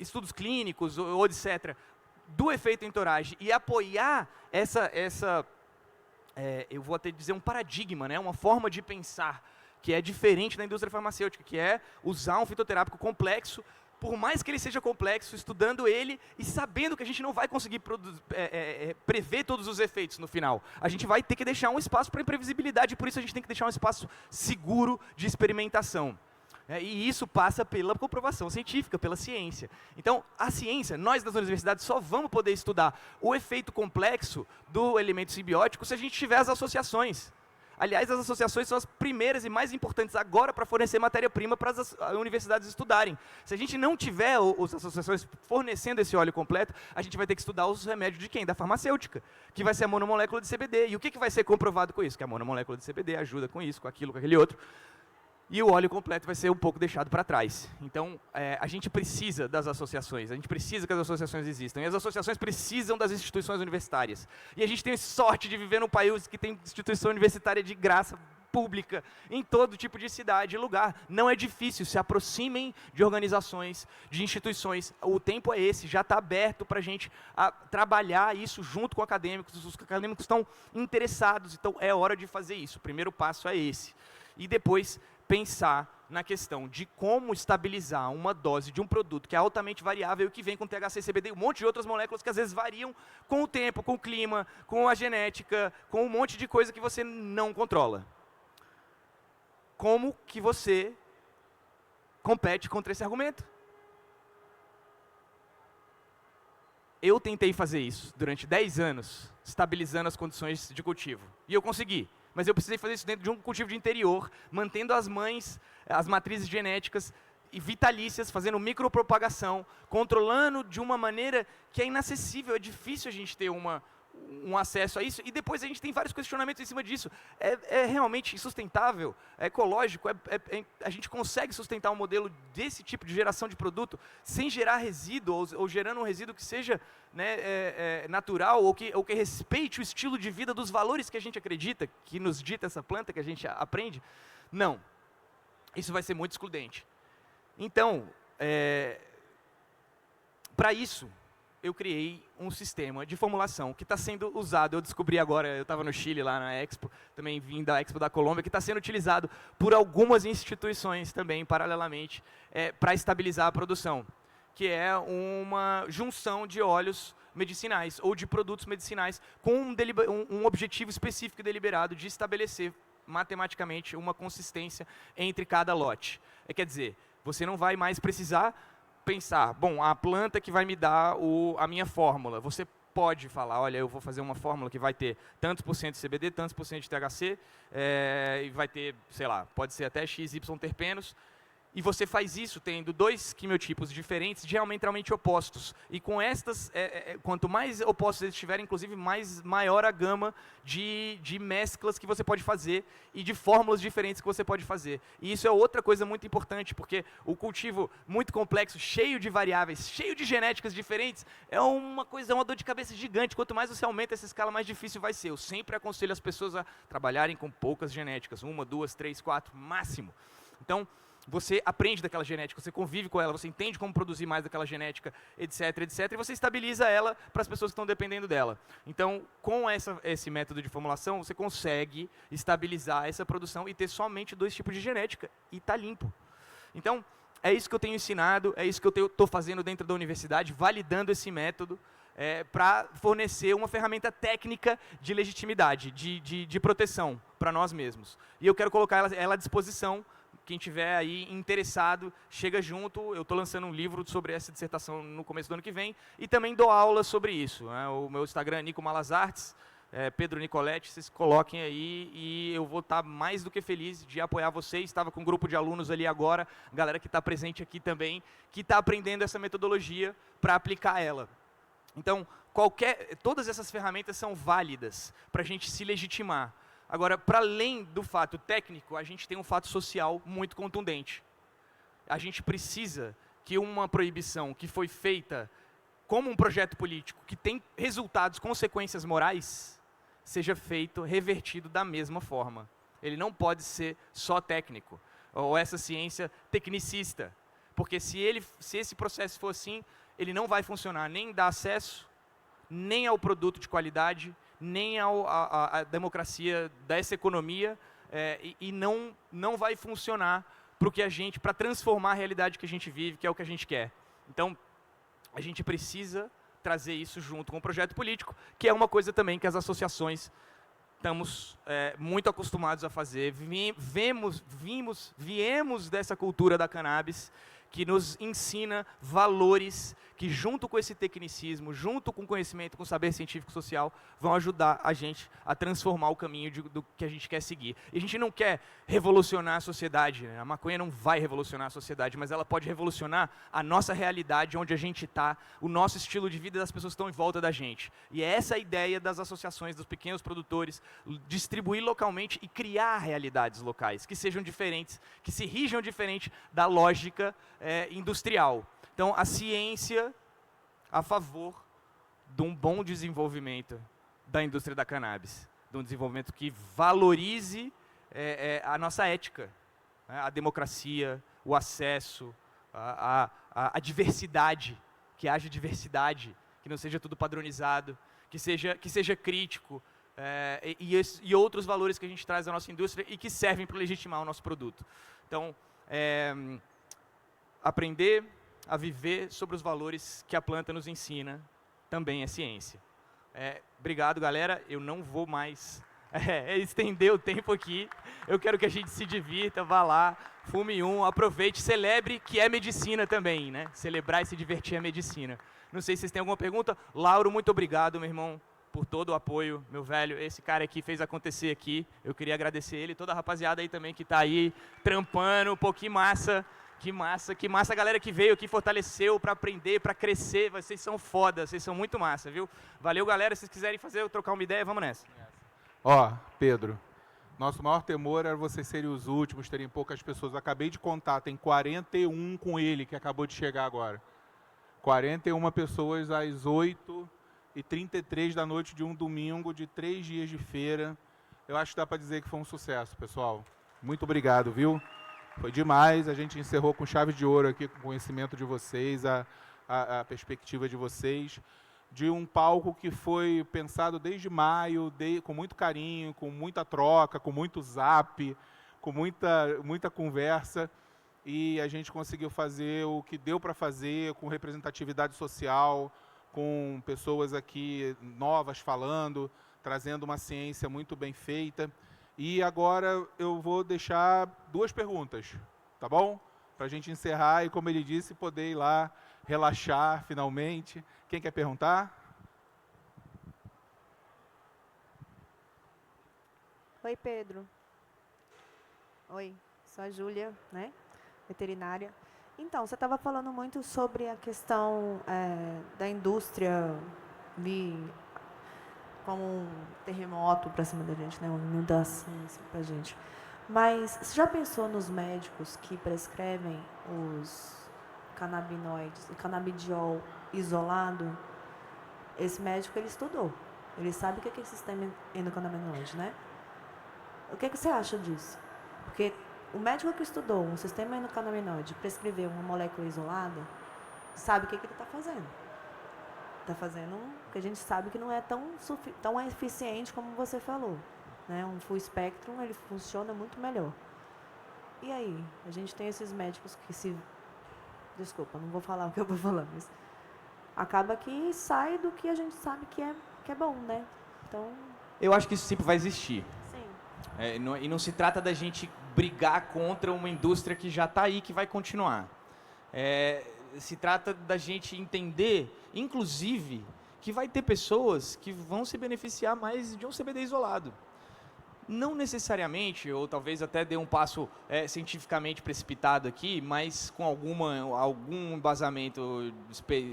estudos clínicos ou etc., do efeito entourage e apoiar eu vou até dizer um paradigma, né, uma forma de pensar que é diferente da indústria farmacêutica, que é usar um fitoterápico complexo, por mais que ele seja complexo, estudando ele e sabendo que a gente não vai conseguir prever todos os efeitos no final. A gente vai ter que deixar um espaço para imprevisibilidade, e por isso a gente tem que deixar um espaço seguro de experimentação. E isso passa pela comprovação científica, pela ciência. Então, a ciência, nós das universidades só vamos poder estudar o efeito complexo do elemento simbiótico se a gente tiver as associações. Aliás, as associações são as primeiras e mais importantes agora para fornecer matéria-prima para as universidades estudarem. Se a gente não tiver as associações fornecendo esse óleo completo, a gente vai ter que estudar os remédios de quem? Da farmacêutica, que vai ser a monomolécula de CBD. E o que vai ser comprovado com isso? Que a monomolécula de CBD ajuda com isso, com aquilo, com aquele outro. E o óleo completo vai ser um pouco deixado para trás. Então, a gente precisa das associações, a gente precisa que as associações existam. E as associações precisam das instituições universitárias. E a gente tem sorte de viver num país que tem instituição universitária de graça pública em todo tipo de cidade e lugar. Não é difícil, se aproximem de organizações, de instituições. O tempo é esse, já está aberto para a gente trabalhar isso junto com acadêmicos. Os acadêmicos estão interessados, então é hora de fazer isso. O primeiro passo é esse. E depois pensar na questão de como estabilizar uma dose de um produto que é altamente variável e que vem com THC, CBD e um monte de outras moléculas que às vezes variam com o tempo, com o clima, com a genética, com um monte de coisa que você não controla. Como que você compete contra esse argumento? Eu tentei fazer isso durante 10 anos, estabilizando as condições de cultivo. E eu consegui. Mas eu precisei fazer isso dentro de um cultivo de interior, mantendo as matrizes genéticas e vitalícias, fazendo micropropagação, controlando de uma maneira que é inacessível, é difícil a gente ter um acesso a isso, e depois a gente tem vários questionamentos em cima disso. É realmente sustentável? É ecológico? A gente consegue sustentar um modelo desse tipo de geração de produto sem gerar resíduo, ou gerando um resíduo que seja, né, natural, ou que respeite o estilo de vida dos valores que a gente acredita, que nos dita essa planta, que a gente aprende? Não. Isso vai ser muito excludente. Então, para isso, eu criei um sistema de formulação que está sendo usado, eu descobri agora, eu estava no Chile lá na Expo, também vim da Expo da Colômbia, que está sendo utilizado por algumas instituições também, paralelamente, para estabilizar a produção, que é uma junção de óleos medicinais ou de produtos medicinais com um objetivo específico e deliberado de estabelecer matematicamente uma consistência entre cada lote. Quer dizer, você não vai mais precisar pensar, bom, a planta que vai me dar a minha fórmula. Você pode falar, olha, eu vou fazer uma fórmula que vai ter tantos por cento de CBD, tantos por cento de THC, e vai ter, sei lá, pode ser até XY terpenos, e você faz isso tendo 2 quimiotipos diferentes, diametralmente opostos. E com estas, quanto mais opostos eles estiverem, inclusive, maior a gama de mesclas que você pode fazer e de fórmulas diferentes que você pode fazer. E isso é outra coisa muito importante, porque o cultivo muito complexo, cheio de variáveis, cheio de genéticas diferentes, é uma dor de cabeça gigante. Quanto mais você aumenta essa escala, mais difícil vai ser. Eu sempre aconselho as pessoas a trabalharem com poucas genéticas, 1, 2, 3, 4, máximo. Então, você aprende daquela genética, você convive com ela, você entende como produzir mais daquela genética, etc, etc, e você estabiliza ela para as pessoas que estão dependendo dela. Então, com esse método de formulação, você consegue estabilizar essa produção e ter somente 2 tipos de genética, e está limpo. Então, é isso que eu tenho ensinado, é isso que eu estou fazendo dentro da universidade, validando esse método, para fornecer uma ferramenta técnica de legitimidade, de proteção para nós mesmos. E eu quero colocar ela à disposição. Quem tiver aí interessado, chega junto. Eu estou lançando um livro sobre essa dissertação no começo do ano que vem e também dou aulas sobre isso, né? O meu Instagram é Nico Malazartes, Pedro Nicoletti, vocês coloquem aí e eu vou estar mais do que feliz de apoiar vocês. Estava com um grupo de alunos ali agora, galera que está presente aqui também, que está aprendendo essa metodologia para aplicar ela. Então, todas essas ferramentas são válidas para a gente se legitimar. Agora, para além do fato técnico, a gente tem um fato social muito contundente. A gente precisa que uma proibição que foi feita como um projeto político, que tem resultados, consequências morais, seja feito, revertido da mesma forma. Ele não pode ser só técnico, ou essa ciência tecnicista. Porque se esse processo for assim, ele não vai funcionar, nem dar acesso, nem ao produto de qualidade, nem à democracia dessa economia, e não vai funcionar para transformar a realidade que a gente vive, que é o que a gente quer. Então, a gente precisa trazer isso junto com o projeto político, que é uma coisa também que as associações estamos muito acostumados a fazer. Viemos dessa cultura da cannabis, que nos ensina valores que, junto com esse tecnicismo, junto com o conhecimento, com o saber científico social, vão ajudar a gente a transformar o caminho do que a gente quer seguir. E a gente não quer revolucionar a sociedade, né? A maconha não vai revolucionar a sociedade, mas ela pode revolucionar a nossa realidade, onde a gente está, o nosso estilo de vida das pessoas que estão em volta da gente. E é essa a ideia das associações, dos pequenos produtores, distribuir localmente e criar realidades locais, que sejam diferentes, que se rijam diferente da lógica industrial. Então, a ciência a favor de um bom desenvolvimento da indústria da cannabis, de um desenvolvimento que valorize a nossa ética, né? A democracia, o acesso, a diversidade, que haja diversidade, que não seja tudo padronizado, que seja crítico, e outros valores que a gente traz da nossa indústria e que servem para legitimar o nosso produto. Então, aprender a viver sobre os valores que a planta nos ensina também é ciência. Obrigado, galera. Eu não vou mais estender o tempo aqui. Eu quero que a gente se divirta, vá lá, fume aproveite, celebre, que é medicina também, né? Celebrar e se divertir é medicina. Não sei se vocês têm alguma pergunta. Lauro, muito obrigado, meu irmão, por todo o apoio, meu velho. Esse cara aqui fez acontecer aqui. Eu queria agradecer ele, toda a rapaziada aí também que está aí trampando, pô, que massa. Que massa a galera que veio aqui, fortaleceu para aprender, para crescer. Vocês são foda, vocês são muito massa, viu? Valeu, galera. Se vocês quiserem trocar uma ideia, vamos nessa. Ó, Pedro, nosso maior temor era vocês serem os últimos, terem poucas pessoas. Eu acabei de contar, tem 41 com ele, que acabou de chegar agora. 41 pessoas às 8h33 da noite de um domingo, de 3 dias de feira. Eu acho que dá para dizer que foi um sucesso, pessoal. Muito obrigado, viu? Foi demais, a gente encerrou com chave de ouro aqui, com o conhecimento de vocês, a perspectiva de vocês, de um palco que foi pensado desde maio, com muito carinho, com muita troca, com muito zap, com muita conversa, e a gente conseguiu fazer o que deu para fazer, com representatividade social, com pessoas aqui novas falando, trazendo uma ciência muito bem feita. E agora eu vou deixar 2 perguntas, tá bom? Para a gente encerrar e, como ele disse, poder ir lá relaxar finalmente. Quem quer perguntar? Oi, Pedro. Oi, sou a Júlia, né? Veterinária. Então, você estava falando muito sobre a questão da indústria vir como um terremoto para cima da gente, né? Uma inundação assim, para a gente. Mas você já pensou nos médicos que prescrevem os canabinoides, o canabidiol isolado? Esse médico, ele estudou. Ele sabe o que é sistema endocannabinoide, né? O que você acha disso? Porque o médico que estudou um sistema endocannabinoide prescreveu uma molécula isolada, sabe o que ele está fazendo. Está fazendo que a gente sabe que não é tão eficiente como você falou. Né? Um full spectrum, ele funciona muito melhor. E aí? A gente tem esses médicos que se... Desculpa, não vou falar o que eu vou falar, mas... Acaba que sai do que a gente sabe que é bom, né? Então... Eu acho que isso sempre vai existir. Sim. E não se trata da gente brigar contra uma indústria que já está aí, que vai continuar. Se trata da gente entender, inclusive, que vai ter pessoas que vão se beneficiar mais de um CBD isolado. Não necessariamente, ou talvez até dê um passo cientificamente precipitado aqui, mas com algum embasamento de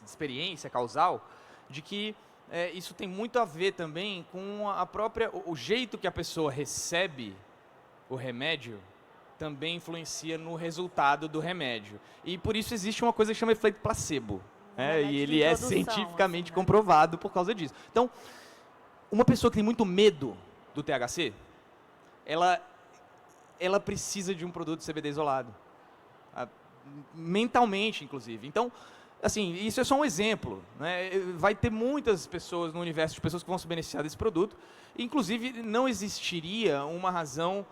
experiência causal, de que isso tem muito a ver também com o jeito que a pessoa recebe o remédio, também influencia no resultado do remédio. E por isso existe uma coisa que chama efeito placebo. E ele é cientificamente assim, né? comprovado por causa disso. Então, uma pessoa que tem muito medo do THC, ela precisa de um produto de CBD isolado. Mentalmente, inclusive. Então, assim, isso é só um exemplo. Né? Vai ter muitas pessoas no universo de pessoas que vão se beneficiar desse produto. Inclusive, não existiria uma razão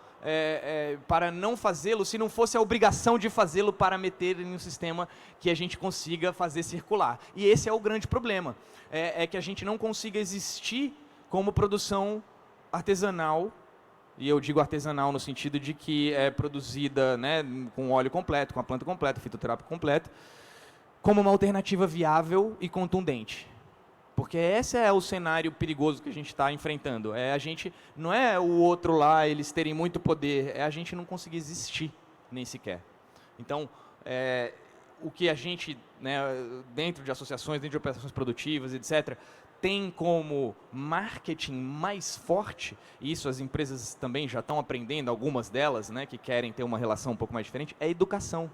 para não fazê-lo se não fosse a obrigação de fazê-lo para meter em um sistema que a gente consiga fazer circular. E esse é o grande problema. É que a gente não consiga existir como produção artesanal, e eu digo artesanal no sentido de que é produzida, né, com óleo completo, com a planta completa, fitoterápico completo, como uma alternativa viável e contundente. Porque esse é o cenário perigoso que a gente está enfrentando. A gente, não é o outro lá, eles terem muito poder, é a gente não conseguir existir, nem sequer. Então, o que a gente, né, dentro de associações, dentro de operações produtivas, etc., tem como marketing mais forte, e isso as empresas também já estão aprendendo, algumas delas, né, que querem ter uma relação um pouco mais diferente, é a educação.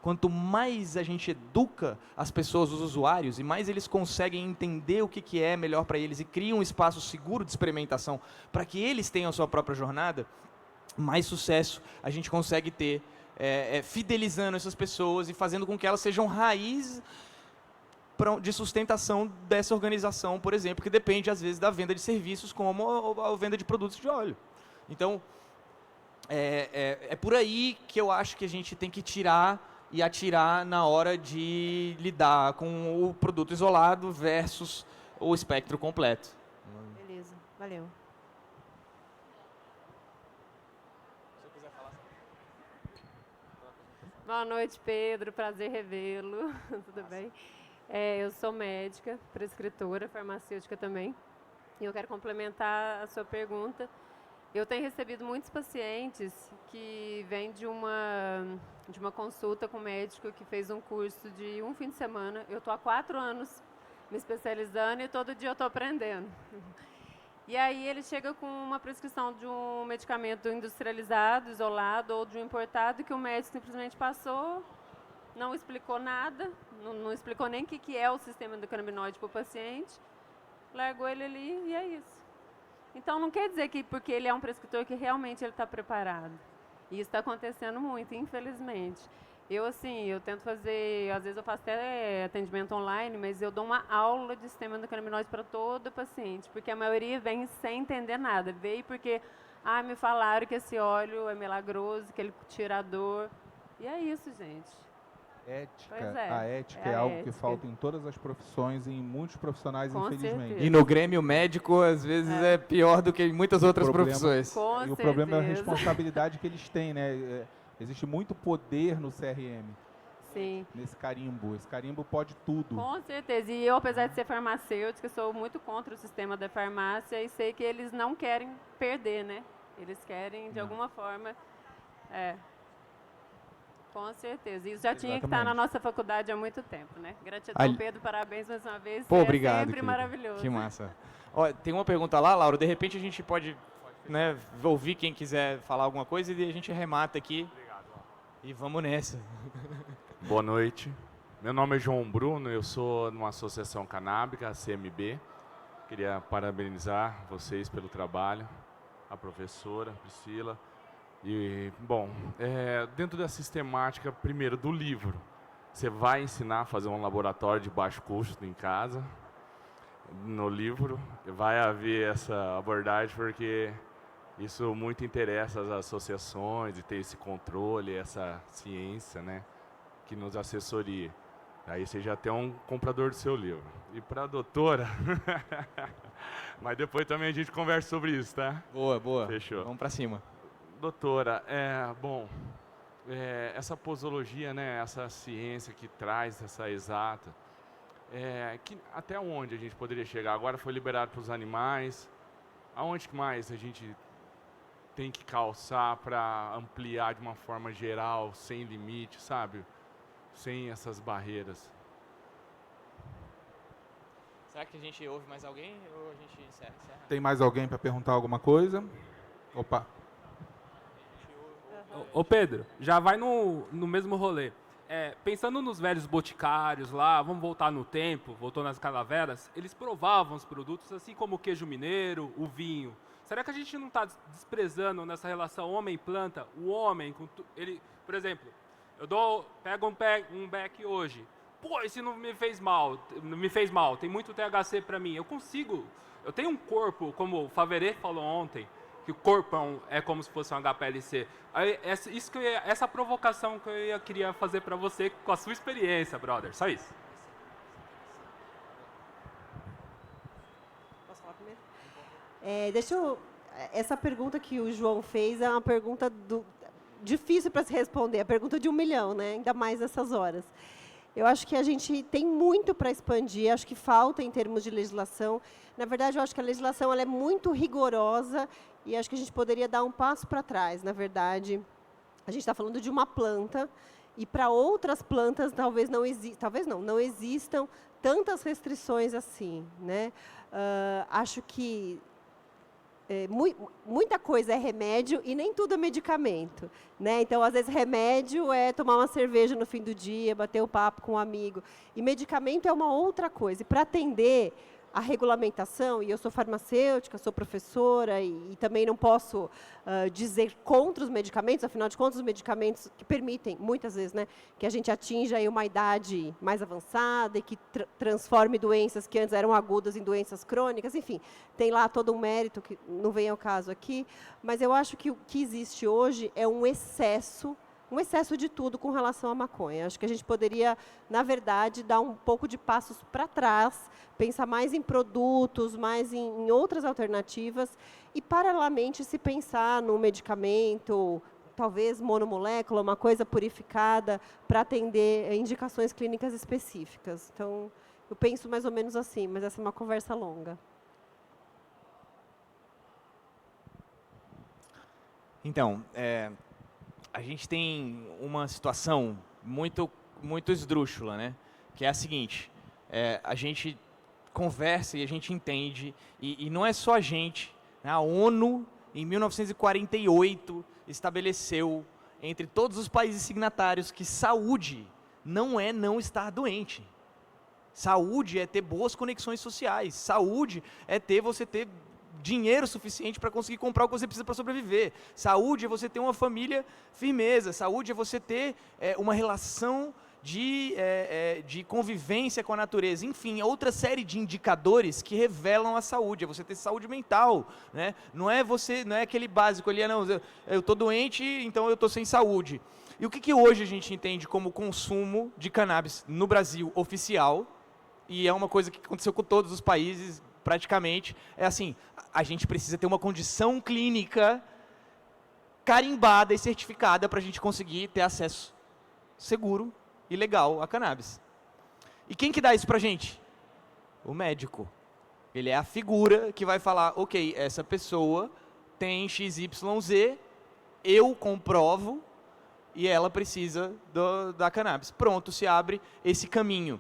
Quanto mais a gente educa as pessoas, os usuários, e mais eles conseguem entender o que é melhor para eles e criam um espaço seguro de experimentação para que eles tenham a sua própria jornada, mais sucesso a gente consegue ter, fidelizando essas pessoas e fazendo com que elas sejam raiz de sustentação dessa organização, por exemplo, que depende, às vezes, da venda de serviços, como a venda de produtos de óleo. Então, é por aí que eu acho que a gente tem que tirar e atirar na hora de lidar com o produto isolado versus o espectro completo. Beleza, valeu. Boa noite, Pedro. Prazer revê-lo. Tudo bem? Eu sou médica, prescritora, farmacêutica também. E eu quero complementar a sua pergunta. Eu tenho recebido muitos pacientes que vêm de uma consulta com um médico que fez um curso de um fim de semana. Eu estou há 4 anos me especializando e todo dia eu estou aprendendo. E aí ele chega com uma prescrição de um medicamento industrializado, isolado, ou de um importado, que o médico simplesmente passou, não explicou nada, não explicou nem o que é o sistema endocannabinoide para o paciente, largou ele ali e é isso. Então, não quer dizer que porque ele é um prescritor que realmente ele está preparado. E isso está acontecendo muito, infelizmente. Eu tento fazer, às vezes eu faço até atendimento online, mas eu dou uma aula de sistema endocannabinoide para todo paciente, porque a maioria vem sem entender nada. Veio porque, me falaram que esse óleo é milagroso, que ele tira a dor. E é isso, gente. A ética é algo que falta em todas as profissões e em muitos profissionais, Com infelizmente. certeza. E no Grêmio médico, às vezes, é pior do que em muitas outras profissões. Com E o problema é a certeza. responsabilidade que eles têm, né? Existe muito poder no CRM. Sim. nesse carimbo. Esse carimbo pode tudo. Com certeza. E eu, apesar de ser farmacêutica, sou muito contra o sistema da farmácia e sei que eles não querem perder, né? Eles querem, de alguma forma... Com certeza. Isso já tinha que estar na Exatamente. nossa faculdade há muito tempo, né? Gratidão, Ali- Pedro. Parabéns mais uma vez. Pô, É obrigado, sempre querido. maravilhoso. Que massa. Ó, tem uma pergunta lá, Laura. De repente a gente pode, né, ouvir quem quiser falar alguma coisa e a gente remata aqui. E vamos nessa. Boa noite. Meu nome é João Bruno, eu sou numa associação canábica, a CMB. Queria parabenizar vocês pelo trabalho, a professora Priscila. E, bom, dentro da sistemática, primeiro, do livro, você vai ensinar a fazer um laboratório de baixo custo em casa. No livro vai haver essa abordagem porque isso muito interessa as associações e ter esse controle, essa ciência, né, que nos assessoria. Aí você já tem um comprador do seu livro. E para a doutora, mas depois também a gente conversa sobre isso, tá? Boa, boa. Fechou. Vamos pra cima. Doutora, essa posologia, né, essa ciência que traz essa exata, até onde a gente poderia chegar? Agora foi liberado para os animais, aonde que mais a gente tem que calçar para ampliar de uma forma geral, sem limite, sabe? Sem essas barreiras. Será que a gente ouve mais alguém ou a gente encerra? Tem mais alguém para perguntar alguma coisa? Opa. Ô Pedro, já vai no mesmo rolê. Pensando nos velhos boticários lá, vamos voltar no tempo, voltou nas calaveras, eles provavam os produtos assim como o queijo mineiro, o vinho. Será que a gente não está desprezando nessa relação homem-planta? O homem, ele, por exemplo, pego um beck hoje. Pô, esse não me fez mal, tem muito THC para mim. Eu tenho um corpo, como o Faverê falou ontem, que o corpo é como se fosse um HPLC. Essa provocação que eu queria fazer para você com a sua experiência, brother. Só isso. Posso falar primeiro? Essa pergunta que o João fez é uma pergunta difícil para se responder. A pergunta de 1 milhão, né? Ainda mais nessas horas. Eu acho que a gente tem muito para expandir, acho que falta em termos de legislação. Na verdade, eu acho que a legislação ela é muito rigorosa e acho que a gente poderia dar um passo para trás. Na verdade, a gente está falando de uma planta e para outras plantas não existam tantas restrições assim, né? Acho que muita coisa é remédio e nem tudo é medicamento, né? Então, às vezes, remédio é tomar uma cerveja no fim do dia, bater o papo com um amigo. E medicamento é uma outra coisa. E para atender a regulamentação, e eu sou farmacêutica, sou professora, e também não posso dizer contra os medicamentos, afinal de contas, os medicamentos que permitem, muitas vezes, né, que a gente atinja aí uma idade mais avançada e que transforme doenças que antes eram agudas em doenças crônicas, enfim, tem lá todo um mérito que não vem ao caso aqui, mas eu acho que o que existe hoje é um excesso de tudo com relação à maconha. Acho que a gente poderia, na verdade, dar um pouco de passos para trás, pensar mais em produtos, mais em outras alternativas e, paralelamente, se pensar no medicamento, talvez monomolécula, uma coisa purificada para atender indicações clínicas específicas. Então, eu penso mais ou menos assim, mas essa é uma conversa longa. Então, a gente tem uma situação muito esdrúxula, né? Que é a seguinte, a gente conversa e a gente entende, e não é só a gente, né? A ONU, em 1948, estabeleceu, entre todos os países signatários, que saúde não é não estar doente. Saúde é ter boas conexões sociais, saúde é você ter dinheiro suficiente para conseguir comprar o que você precisa para sobreviver. Saúde é você ter uma família firmeza. Saúde é você ter uma relação de convivência com a natureza. Enfim, outra série de indicadores que revelam a saúde. É você ter saúde mental, né? Não é aquele básico ali, não, eu estou doente, então eu estou sem saúde. E o que hoje a gente entende como consumo de cannabis no Brasil oficial, e é uma coisa que aconteceu com todos os países, praticamente, é assim, a gente precisa ter uma condição clínica carimbada e certificada para a gente conseguir ter acesso seguro ilegal a cannabis. E quem que dá isso pra gente? O médico. Ele é a figura que vai falar, ok, essa pessoa tem XYZ, eu comprovo e ela precisa da cannabis. Pronto, se abre esse caminho.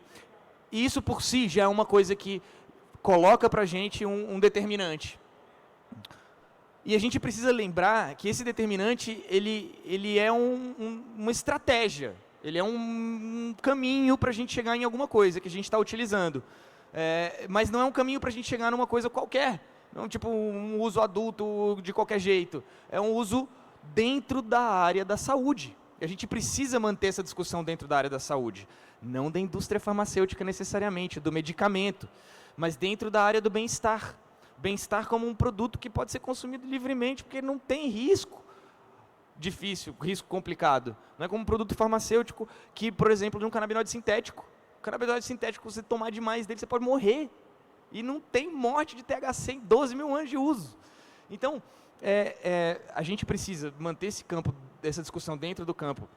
E isso por si já é uma coisa que coloca pra gente um determinante. E a gente precisa lembrar que esse determinante, ele é uma estratégia. Ele é um caminho para a gente chegar em alguma coisa que a gente está utilizando. Mas não é um caminho para a gente chegar numa coisa qualquer. Não tipo um uso adulto de qualquer jeito. É um uso dentro da área da saúde. E a gente precisa manter essa discussão dentro da área da saúde. Não da indústria farmacêutica necessariamente, do medicamento, mas dentro da área do bem-estar. Bem-estar como um produto que pode ser consumido livremente, porque não tem risco difícil, risco complicado. Não é como um produto farmacêutico que, por exemplo, de um canabinoide sintético. O canabinoide sintético, se você tomar demais dele, você pode morrer. E não tem morte de THC em 12 mil anos de uso. Então, a gente precisa manter esse campo, essa discussão dentro do campo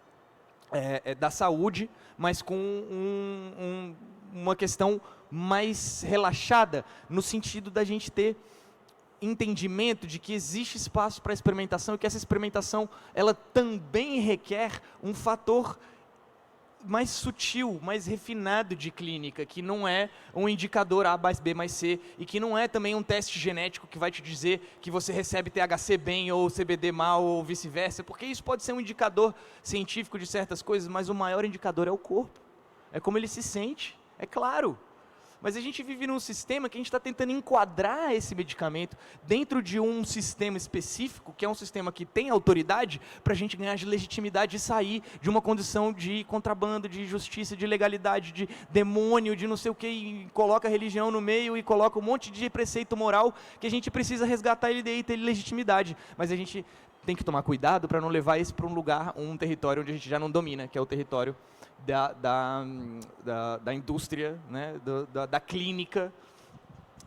da saúde, mas com uma questão mais relaxada, no sentido da gente ter entendimento de que existe espaço para experimentação e que essa experimentação ela também requer um fator mais sutil, mais refinado de clínica, que não é um indicador A mais B mais C e que não é também um teste genético que vai te dizer que você recebe THC bem ou CBD mal ou vice-versa, porque isso pode ser um indicador científico de certas coisas, mas o maior indicador é o corpo, é como ele se sente, é claro. Mas a gente vive num sistema que a gente está tentando enquadrar esse medicamento dentro de um sistema específico, que é um sistema que tem autoridade, para a gente ganhar legitimidade e sair de uma condição de contrabando, de justiça, de legalidade, de demônio, de não sei o que, e coloca a religião no meio e coloca um monte de preceito moral que a gente precisa resgatar ele daí e ter legitimidade. Mas a gente tem que tomar cuidado para não levar isso para um lugar, um território onde a gente já não domina, que é o território da indústria, né, da clínica.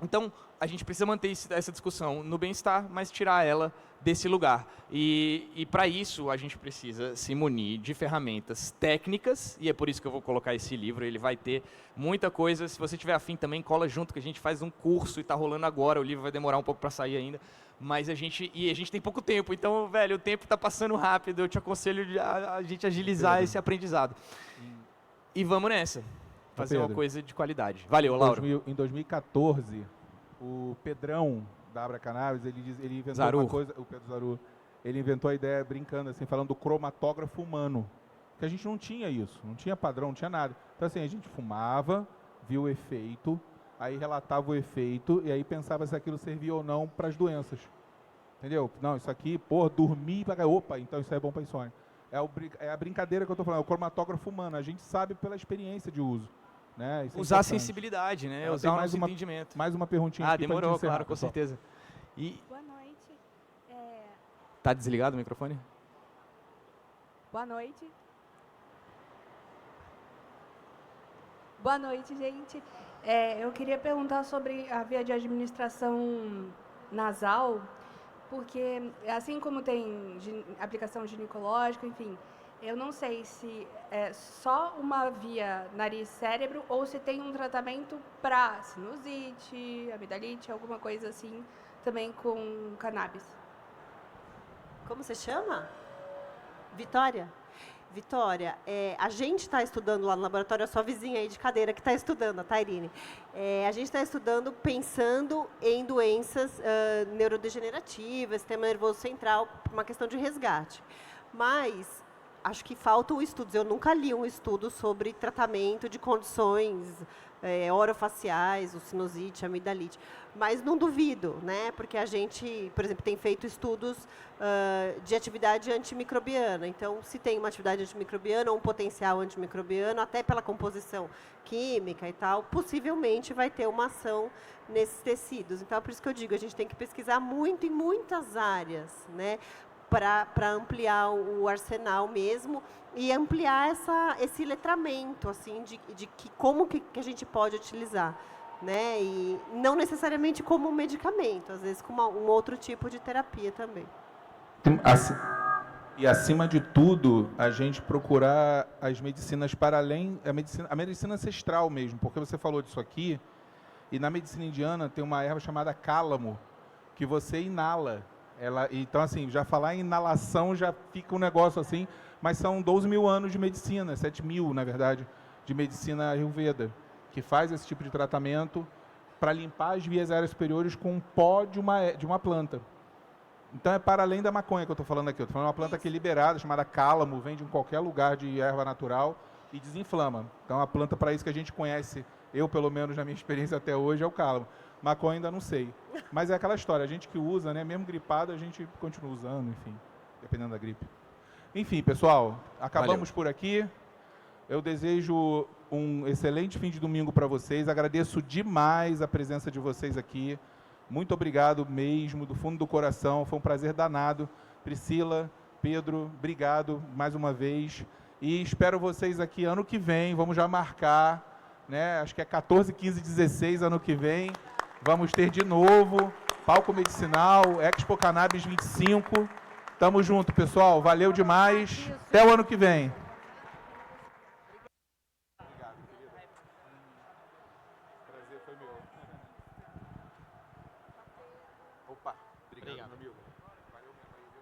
Então, a gente precisa manter essa discussão no bem-estar, mas tirar ela desse lugar. E para isso, a gente precisa se munir de ferramentas técnicas, e é por isso que eu vou colocar esse livro, ele vai ter muita coisa. Se você tiver afim também, cola junto, que a gente faz um curso e está rolando agora, o livro vai demorar um pouco para sair ainda. Mas a gente tem pouco tempo, então, velho, o tempo está passando rápido, eu te aconselho a gente agilizar esse aprendizado. E vamos nessa, fazer uma coisa de qualidade. Valeu, Lauro. Em 2014, o Pedrão da Abra Cannabis, ele inventou Zaru. uma coisa, o Pedro Zaru, ele inventou a ideia brincando, assim, falando do cromatógrafo humano, que a gente não tinha isso, não tinha padrão, não tinha nada. Então, assim, a gente fumava, via o efeito, aí relatava o efeito e aí pensava se aquilo servia ou não para as doenças. Entendeu? Não, isso aqui, dormir para... Opa, então isso é bom para insônia. É a brincadeira que eu estou falando, é o cromatógrafo humano. A gente sabe pela experiência de uso. Né? Usar a sensibilidade, né? Usar o nosso entendimento. Mais uma perguntinha aqui. Demorou, claro, com certeza. Boa noite. Tá desligado o microfone? Boa noite. Boa noite, gente. Eu queria perguntar sobre a via de administração nasal, porque assim como tem aplicação ginecológica, enfim, eu não sei se é só uma via nariz-cérebro ou se tem um tratamento para sinusite, amidalite, alguma coisa assim, também com cannabis. Como você chama? Vitória? Vitória, a gente está estudando lá no laboratório, a sua vizinha aí de cadeira que está estudando, a Tairine. A gente está estudando pensando em doenças neurodegenerativas, sistema nervoso central, por uma questão de resgate. Mas acho que faltam estudos. Eu nunca li um estudo sobre tratamento de condições orofaciais, o sinusite, a amidalite. Mas não duvido, né? Porque a gente, por exemplo, tem feito estudos de atividade antimicrobiana. Então, se tem uma atividade antimicrobiana ou um potencial antimicrobiano, até pela composição química e tal, possivelmente vai ter uma ação nesses tecidos. Então, é por isso que eu digo, a gente tem que pesquisar muito em muitas áreas, né? Para ampliar o arsenal mesmo e ampliar esse letramento, assim, de como que a gente pode utilizar, né? E não necessariamente como um medicamento, às vezes como um outro tipo de terapia também. E, acima de tudo, a gente procurar as medicinas para além, a medicina ancestral mesmo, porque você falou disso aqui, e na medicina indiana tem uma erva chamada cálamo, que você inala. Então, assim, já falar em inalação já fica um negócio assim, mas são 12 mil anos de medicina, 7 mil, na verdade, de medicina Ayurveda, que faz esse tipo de tratamento para limpar as vias aéreas superiores com um pó de uma planta. Então, é para além da maconha que eu estou falando aqui. Eu estou falando de uma planta que é liberada, chamada cálamo, vem de qualquer lugar de erva natural e desinflama. Então, a planta para isso que a gente conhece, eu, pelo menos, na minha experiência até hoje, é o cálamo. Maconha ainda não sei. Mas é aquela história, a gente que usa, né, mesmo gripado, a gente continua usando, enfim, dependendo da gripe. Enfim, pessoal, acabamos por aqui. Eu desejo um excelente fim de domingo para vocês. Agradeço demais a presença de vocês aqui. Muito obrigado mesmo, do fundo do coração. Foi um prazer danado. Priscila, Pedro, obrigado mais uma vez. E espero vocês aqui ano que vem. Vamos já marcar, né? Acho que é 14, 15, 16 ano que vem. Vamos ter de novo Palco Medicinal, Expo Cannabis 25. Tamo junto, pessoal. Valeu demais. Até o ano que vem. Obrigado, meu amigo. Valeu mesmo aí, viu?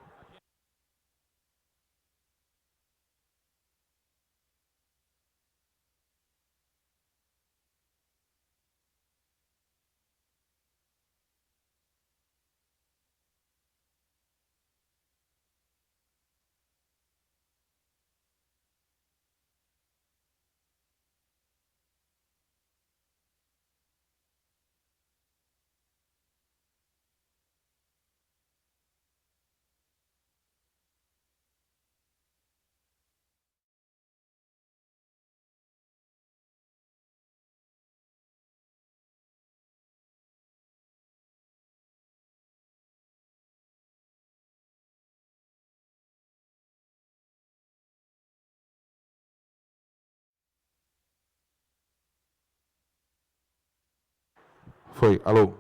Foi, alô.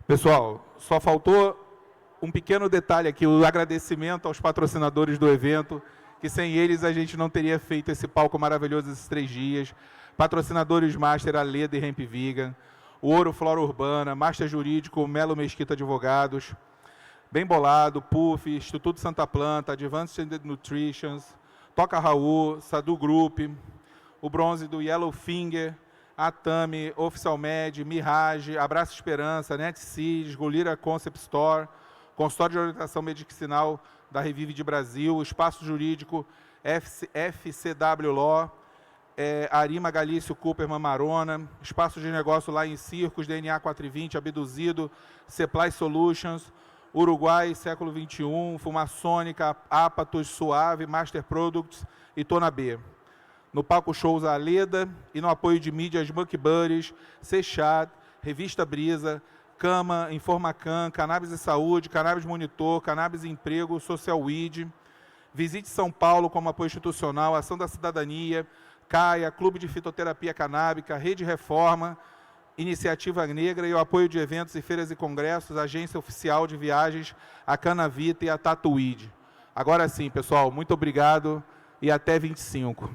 Pessoal, só faltou um pequeno detalhe aqui, o agradecimento aos patrocinadores do evento, que sem eles a gente não teria feito esse palco maravilhoso esses 3 dias. Patrocinadores Master, Aleda e Hemp Vegan, o Ouro Flora Urbana, Master Jurídico, Melo Mesquita Advogados, Bem Bolado, Puff, Instituto Santa Planta, Advanced Nutrition, Toca Raul, Sadu Group, o bronze do Yellow Finger, Atami, Official Med, Mirage, Abraço Esperança, NetSeeds, Golira Concept Store, Consultório de Orientação Medicinal da Revive de Brasil, Espaço Jurídico, FCW Law, Arima Galício Cooper Mamarona, Espaço de Negócio lá em Circos, DNA 420, Abduzido, Supply Solutions, Uruguai, Século XXI, Fumaçônica, Apatos, Suave, Master Products e Tona B. No palco shows a Aleda e no apoio de mídias Monkey Buddies, Sechad, Revista Brisa, Cama, Informacan, Cannabis e Saúde, Cannabis Monitor, Cannabis e Emprego, Social Weed, Visite São Paulo como apoio institucional, Ação da Cidadania, CAIA, Clube de Fitoterapia Canábica, Rede Reforma, Iniciativa Negra e o apoio de eventos e feiras e congressos, Agência Oficial de Viagens, a Canavita e a Tatuíde. Agora sim, pessoal, muito obrigado e até 25.